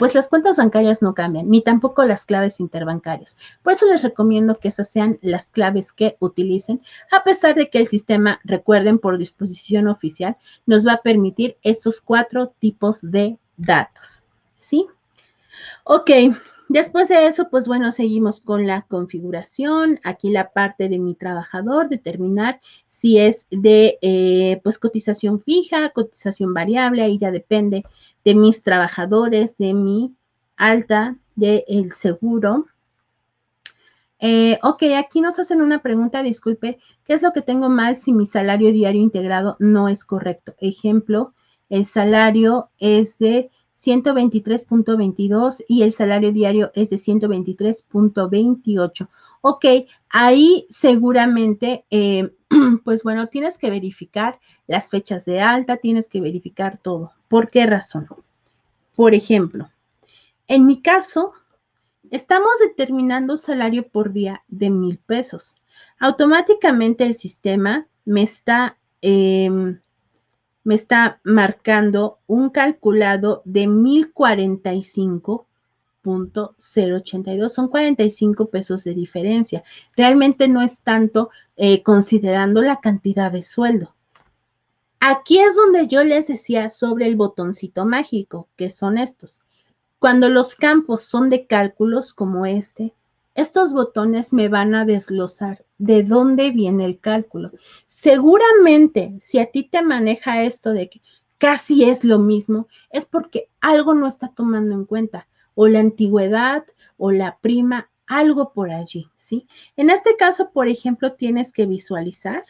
A: pues las cuentas bancarias no cambian, ni tampoco las claves interbancarias. Por eso les recomiendo que esas sean las claves que utilicen, a pesar de que el sistema, recuerden, por disposición oficial, nos va a permitir esos 4 tipos de datos. ¿Sí? Ok, después de eso, pues bueno, seguimos con la configuración. Aquí la parte de mi trabajador, determinar si es de pues cotización fija, cotización variable, ahí ya depende de mis trabajadores, de mi alta, del seguro. Ok, aquí nos hacen una pregunta, disculpe, ¿qué es lo que tengo mal si mi salario diario integrado no es correcto? Ejemplo, el salario es de 123.22 y el salario diario es de 123.28. Ok, ahí seguramente, pues bueno, tienes que verificar las fechas de alta, tienes que verificar todo. ¿Por qué razón? Por ejemplo, en mi caso, estamos determinando salario por día de 1,000 pesos. Automáticamente el sistema me está marcando un calculado de 1,045.082. Son 45 pesos de diferencia. Realmente no es tanto considerando la cantidad de sueldo. Aquí es donde yo les decía sobre el botoncito mágico, que son estos. Cuando los campos son de cálculos como este, estos botones me van a desglosar de dónde viene el cálculo. Seguramente, si a ti te maneja esto de que casi es lo mismo, es porque algo no está tomando en cuenta, o la antigüedad, o la prima, algo por allí, ¿sí? En este caso, por ejemplo, tienes que visualizar.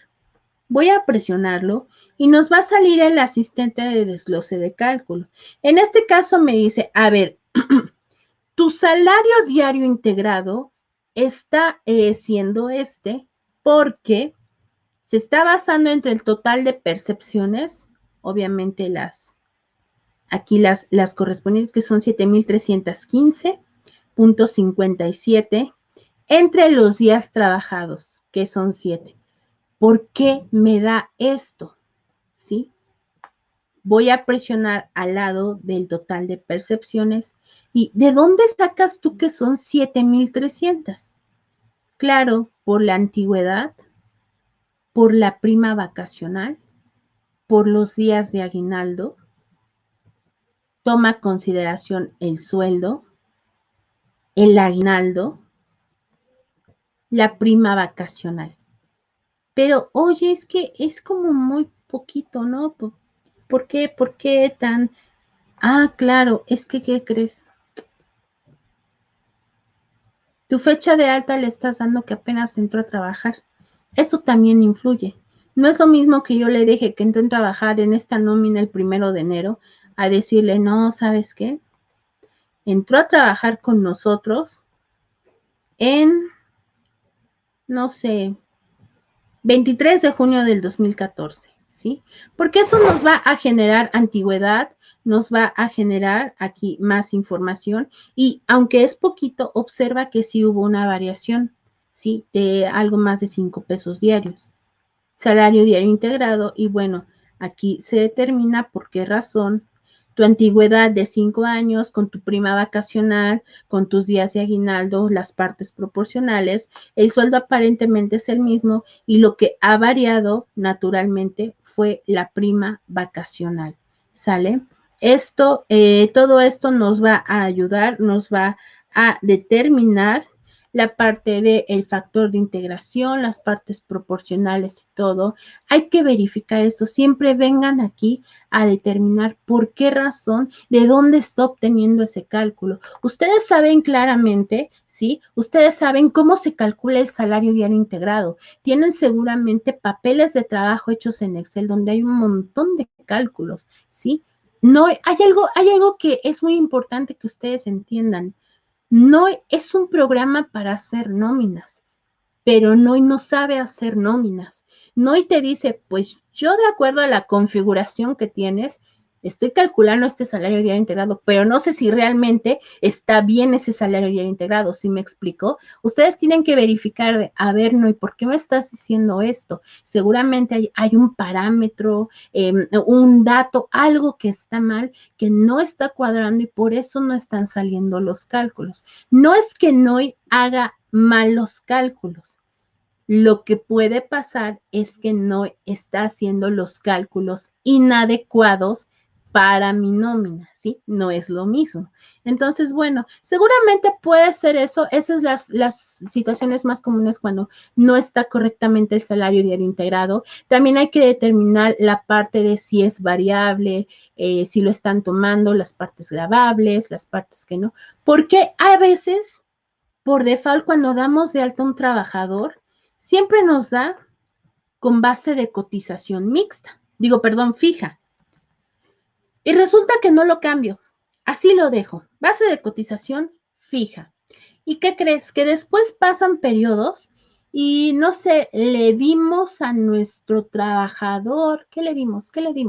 A: Voy a presionarlo y nos va a salir el asistente de desglose de cálculo. En este caso me dice, a ver, tu salario diario integrado está siendo porque se está basando entre el total de percepciones, obviamente aquí las correspondientes que son 7,315,57 entre los días trabajados, que son 7. ¿Por qué me da esto? ¿Sí? Voy a presionar al lado del total de percepciones. ¿Y de dónde sacas tú que son 7,300? Claro, por la antigüedad, por la prima vacacional, por los días de aguinaldo, toma consideración el sueldo, el aguinaldo, la prima vacacional. Pero oye, es que es como muy poquito, ¿no? ¿Por qué? ¿Por qué tan? Ah, claro, es que, ¿qué crees? Tu fecha de alta le estás dando que apenas entró a trabajar. Esto también influye. No es lo mismo que yo le deje que entró a trabajar en esta nómina el 1 de enero a decirle, no, ¿sabes qué? Entró a trabajar con nosotros en, no sé, 23 de junio del 2014, ¿sí? Porque eso nos va a generar antigüedad, nos va a generar aquí más información y aunque es poquito, observa que sí hubo una variación, ¿sí? De algo más de 5 pesos diarios. Salario diario integrado y bueno, aquí se determina por qué razón tu antigüedad de 5 años con tu prima vacacional, con tus días de aguinaldo, las partes proporcionales, el sueldo aparentemente es el mismo y lo que ha variado naturalmente fue la prima vacacional, ¿sale? Todo esto nos va a ayudar, nos va a determinar la parte del factor de integración, las partes proporcionales y todo. Hay que verificar esto. Siempre vengan aquí a determinar por qué razón, de dónde está obteniendo ese cálculo. Ustedes saben claramente, ¿sí? Ustedes saben cómo se calcula el salario diario integrado. Tienen seguramente papeles de trabajo hechos en Excel donde hay un montón de cálculos, ¿sí? No, hay algo que es muy importante que ustedes entiendan. No es un programa para hacer nóminas, pero no sabe hacer nóminas. NOI te dice, pues yo de acuerdo a la configuración que tienes, estoy calculando este salario diario integrado, pero no sé si realmente está bien ese salario diario integrado. ¿Sí me explico? Ustedes tienen que verificar de, a ver, NOI, ¿por qué me estás diciendo esto? Seguramente hay un parámetro, un dato, algo que está mal, que no está cuadrando y por eso no están saliendo los cálculos. No es que NOI haga malos cálculos. Lo que puede pasar es que no está haciendo los cálculos inadecuados para mi nómina, ¿sí? No es lo mismo. Entonces, bueno, seguramente puede ser eso. Esas son las situaciones más comunes cuando no está correctamente el salario diario integrado. También hay que determinar la parte de si es variable, si lo están tomando, las partes grabables, las partes que no. Porque a veces, por default, cuando damos de alta a un trabajador, siempre nos da con base de cotización mixta, fija. Y resulta que no lo cambio, así lo dejo, base de cotización fija. ¿Y qué crees? Que después pasan periodos y no sé, le dimos a nuestro trabajador, ¿qué le dimos? Un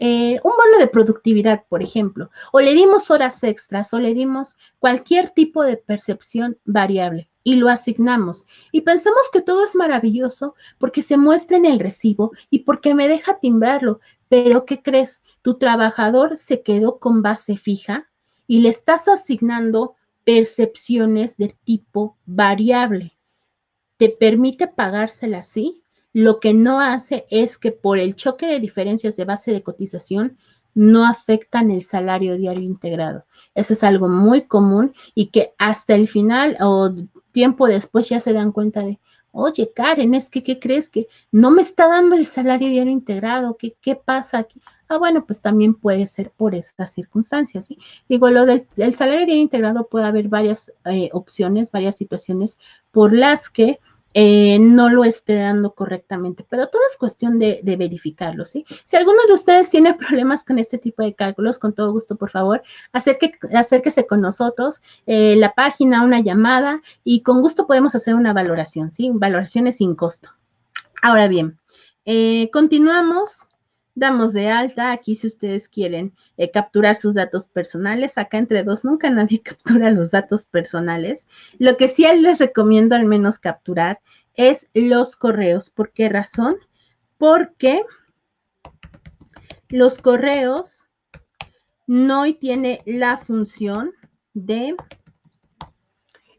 A: bono de productividad, por ejemplo, o le dimos horas extras, o le dimos cualquier tipo de percepción variable y lo asignamos. Y pensamos que todo es maravilloso porque se muestra en el recibo y porque me deja timbrarlo. Pero ¿qué crees? Tu trabajador se quedó con base fija y le estás asignando percepciones de tipo variable. ¿Te permite pagársela así? Lo que no hace es que por el choque de diferencias de base de cotización no afectan el salario diario integrado. Eso es algo muy común y que hasta el final o tiempo después ya se dan cuenta de, oye, Karen, es que, ¿qué crees? Que no me está dando el salario diario integrado, ¿qué pasa aquí? Ah, bueno, pues también puede ser por estas circunstancias, ¿sí? Digo, lo del salario diario integrado puede haber varias opciones, varias situaciones por las que no lo esté dando correctamente, pero todo es cuestión de verificarlo, ¿sí? Si alguno de ustedes tiene problemas con este tipo de cálculos, con todo gusto, por favor, acérquese con nosotros, la página, una llamada, y con gusto podemos hacer una valoración, ¿sí? Valoraciones sin costo. Ahora bien, continuamos. Damos de alta, aquí si ustedes quieren capturar sus datos personales, acá entre dos nunca nadie captura los datos personales. Lo que sí les recomiendo al menos capturar es los correos. ¿Por qué razón? Porque los correos no tiene la función de,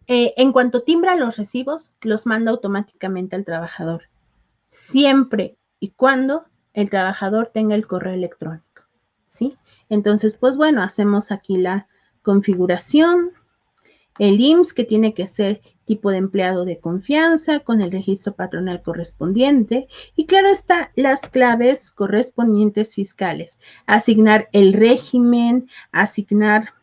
A: en cuanto timbra los recibos, los manda automáticamente al trabajador, siempre y cuando el trabajador tenga el correo electrónico, ¿sí? Entonces, pues bueno, hacemos aquí la configuración, el IMSS, que tiene que ser tipo de empleado de confianza, con el registro patronal correspondiente, y claro está, las claves correspondientes fiscales, asignar el régimen, asignar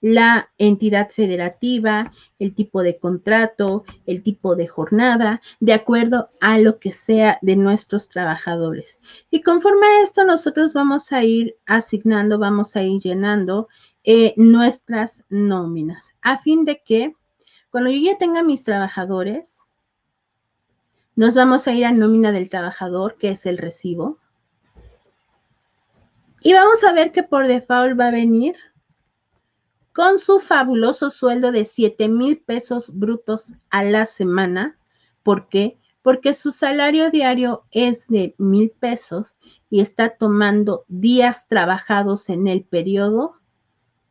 A: la entidad federativa, el tipo de contrato, el tipo de jornada, de acuerdo a lo que sea de nuestros trabajadores. Y conforme a esto, nosotros vamos a ir asignando, vamos a ir llenando nuestras nóminas, a fin de que cuando yo ya tenga mis trabajadores, nos vamos a ir a nómina del trabajador, que es el recibo, y vamos a ver que por default va a venir con su fabuloso sueldo de 7,000 pesos brutos a la semana. ¿Por qué? Porque su salario diario es de 1,000 pesos y está tomando días trabajados en el periodo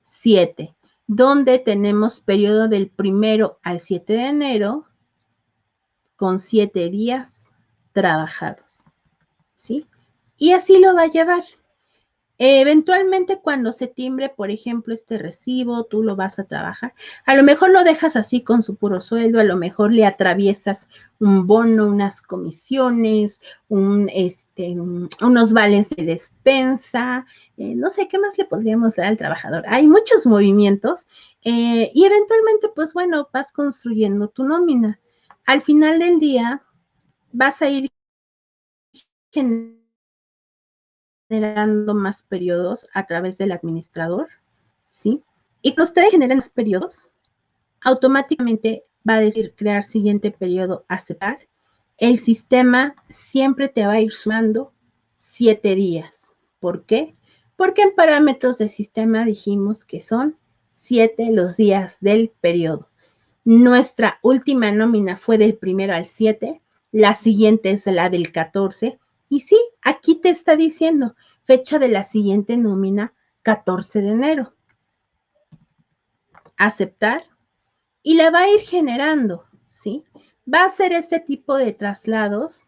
A: 7, donde tenemos periodo del 1 al 7 de enero con 7 días trabajados, ¿sí? Y así lo va a llevar. Eventualmente cuando se timbre, por ejemplo, este recibo, tú lo vas a trabajar. A lo mejor lo dejas así con su puro sueldo, a lo mejor le atraviesas un bono, unas comisiones, unos vales de despensa, no sé, ¿qué más le podríamos dar al trabajador? Hay muchos movimientos y eventualmente, pues bueno, vas construyendo tu nómina. Al final del día, vas a ir generando más periodos a través del administrador, ¿sí? Y cuando ustedes generen más periodos, automáticamente va a decir crear siguiente periodo, aceptar. El sistema siempre te va a ir sumando 7 días. ¿Por qué? Porque en parámetros del sistema dijimos que son 7 los días del periodo. Nuestra última nómina fue del 1 al 7, la siguiente es la del 14, y sí, aquí te está diciendo fecha de la siguiente nómina, 14 de enero. Aceptar y la va a ir generando, ¿sí? Va a hacer este tipo de traslados.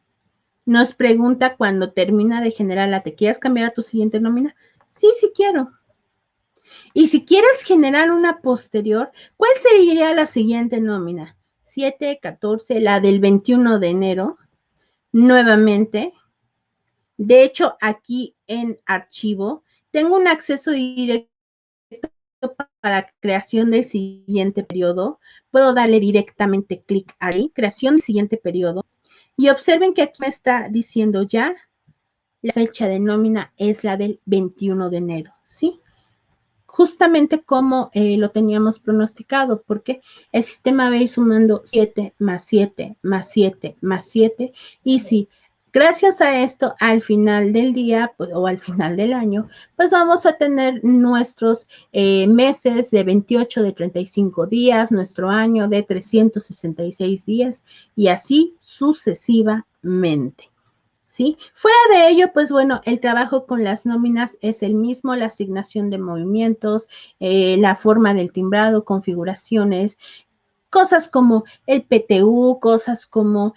A: Nos pregunta cuando termina de generarla, ¿te quieres cambiar a tu siguiente nómina? Sí, sí quiero. Y si quieres generar una posterior, ¿cuál sería la siguiente nómina? 7, 14, la del 21 de enero, nuevamente. De hecho, aquí en archivo, tengo un acceso directo para creación del siguiente periodo. Puedo darle directamente clic ahí, creación del siguiente periodo. Y observen que aquí me está diciendo ya la fecha de nómina es la del 21 de enero, ¿sí? Justamente como lo teníamos pronosticado, porque el sistema va a ir sumando 7 más 7 más 7 más 7, y sí, gracias a esto, al final del día pues, o al final del año, pues vamos a tener nuestros meses de 28, de 35 días, nuestro año de 366 días, y así sucesivamente. ¿Sí? Fuera de ello, pues bueno, el trabajo con las nóminas es el mismo, la asignación de movimientos, la forma del timbrado, configuraciones, cosas como el PTU, cosas como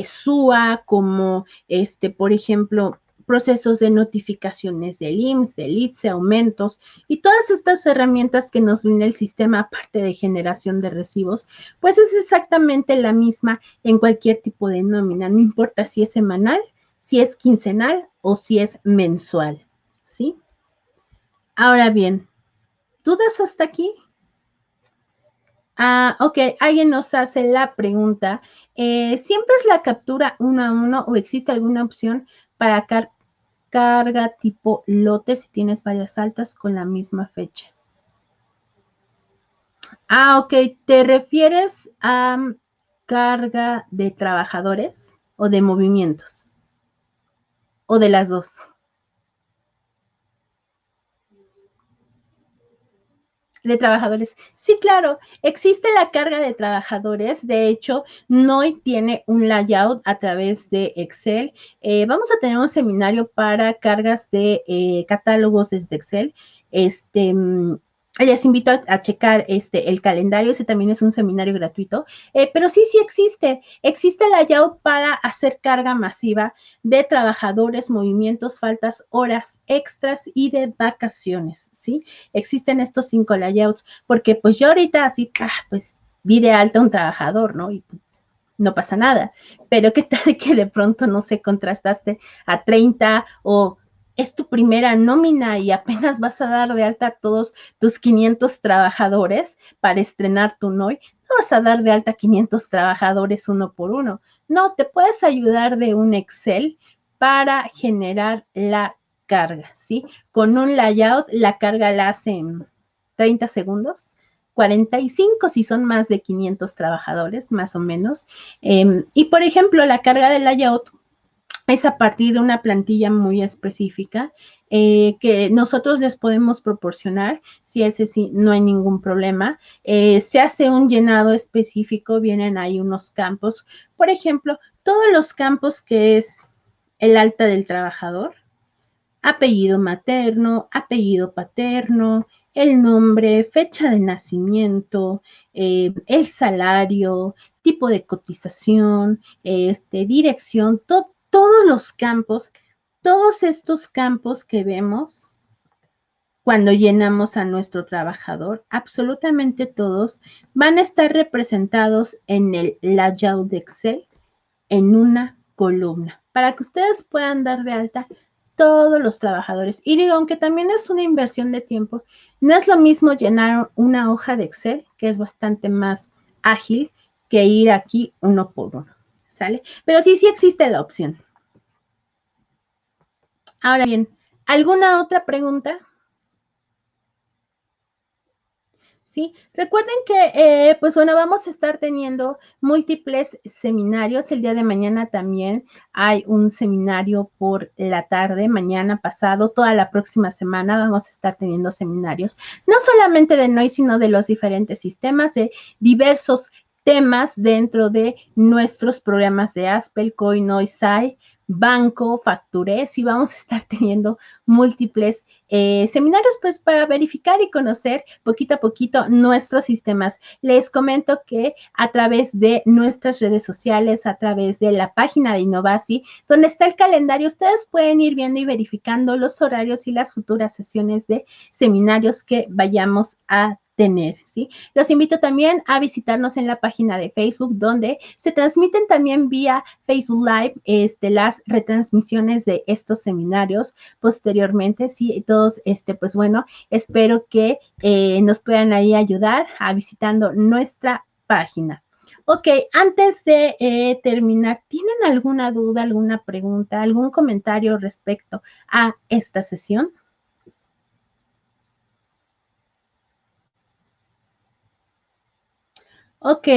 A: SUA, como por ejemplo, procesos de notificaciones del IMSS, del ITSE, aumentos y todas estas herramientas que nos brinda el sistema, aparte de generación de recibos, pues es exactamente la misma en cualquier tipo de nómina, no importa si es semanal, si es quincenal o si es mensual, ¿sí? Ahora bien, ¿dudas hasta aquí? Ok, alguien nos hace la pregunta, ¿siempre es la captura 1 a 1 o existe alguna opción para carga tipo lote si tienes varias altas con la misma fecha? Ok, ¿te refieres a carga de trabajadores o de movimientos? ¿O de las dos? De trabajadores. Sí, claro, existe la carga de trabajadores. De hecho, NOI tiene un layout a través de Excel. Vamos a tener un seminario para cargas de catálogos desde Excel. Les invito a checar el calendario, ese también es un seminario gratuito, pero sí existe el layout para hacer carga masiva de trabajadores, movimientos, faltas, horas extras y de vacaciones, ¿sí? Existen estos 5 layouts, porque pues yo ahorita así, pues di de alta a un trabajador, ¿no? Y no pasa nada, pero qué tal que de pronto, no sé, contrastaste a 30 o es tu primera nómina y apenas vas a dar de alta a todos tus 500 trabajadores para estrenar tu NOI, no vas a dar de alta 500 trabajadores uno por uno. No, te puedes ayudar de un Excel para generar la carga, ¿sí? Con un layout, la carga la hace en 30 segundos, 45 si son más de 500 trabajadores, más o menos. Y por ejemplo, la carga del layout es a partir de una plantilla muy específica que nosotros les podemos proporcionar, si ese sí, no hay ningún problema. Se hace un llenado específico, vienen ahí unos campos, por ejemplo, todos los campos que es el alta del trabajador, apellido materno, apellido paterno, el nombre, fecha de nacimiento, el salario, tipo de cotización, dirección, todos los campos, todos estos campos que vemos cuando llenamos a nuestro trabajador, absolutamente todos van a estar representados en el layout de Excel en una columna para que ustedes puedan dar de alta todos los trabajadores. Y digo, aunque también es una inversión de tiempo, no es lo mismo llenar una hoja de Excel, que es bastante más ágil, que ir aquí uno por uno, ¿sale? Pero sí existe la opción. Ahora bien, ¿alguna otra pregunta? ¿Sí? Recuerden que, pues bueno, vamos a estar teniendo múltiples seminarios. El día de mañana también hay un seminario por la tarde, mañana pasado, toda la próxima semana vamos a estar teniendo seminarios, no solamente de NOI, sino de los diferentes sistemas, de diversos temas dentro de nuestros programas de Aspel, COI, NOI, SAI, Banco, Facturés, y vamos a estar teniendo múltiples seminarios pues para verificar y conocer poquito a poquito nuestros sistemas. Les comento que a través de nuestras redes sociales, a través de la página de Innovasi, donde está el calendario, ustedes pueden ir viendo y verificando los horarios y las futuras sesiones de seminarios que vayamos a tener, ¿sí? Los invito también a visitarnos en la página de Facebook, donde se transmiten también vía Facebook Live las retransmisiones de estos seminarios posteriormente, sí, todos, pues bueno, espero que nos puedan ahí ayudar a visitando nuestra página. Ok, antes de terminar, ¿tienen alguna duda, alguna pregunta, algún comentario respecto a esta sesión? Ok,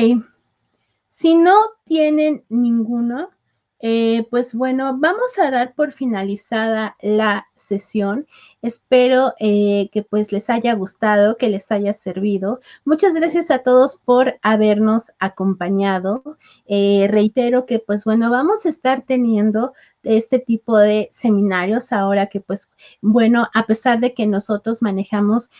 A: si no tienen ninguno, pues bueno, vamos a dar por finalizada la sesión. Espero que pues les haya gustado, que les haya servido. Muchas gracias a todos por habernos acompañado. Reitero que pues bueno, vamos a estar teniendo este tipo de seminarios ahora que pues bueno, a pesar de que nosotros manejamos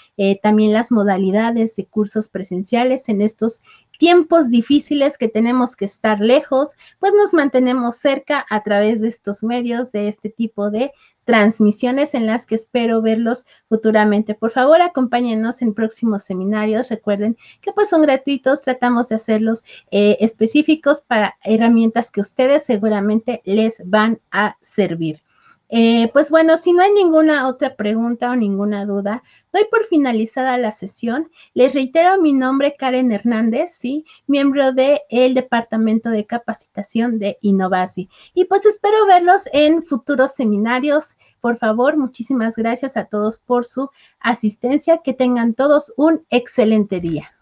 A: también las modalidades de cursos presenciales en estos tiempos difíciles que tenemos que estar lejos, pues nos mantenemos cerca a través de estos medios, de este tipo de transmisiones en las que espero verlos futuramente. Por favor, acompáñenos en próximos seminarios. Recuerden que pues son gratuitos, tratamos de hacerlos específicos para herramientas que ustedes seguramente les van a servir. Pues bueno, si no hay ninguna otra pregunta o ninguna duda, doy por finalizada la sesión. Les reitero mi nombre, Karen Hernández, ¿sí? Miembro del Departamento de Capacitación de Innovasi. Y pues espero verlos en futuros seminarios. Por favor, muchísimas gracias a todos por su asistencia. Que tengan todos un excelente día.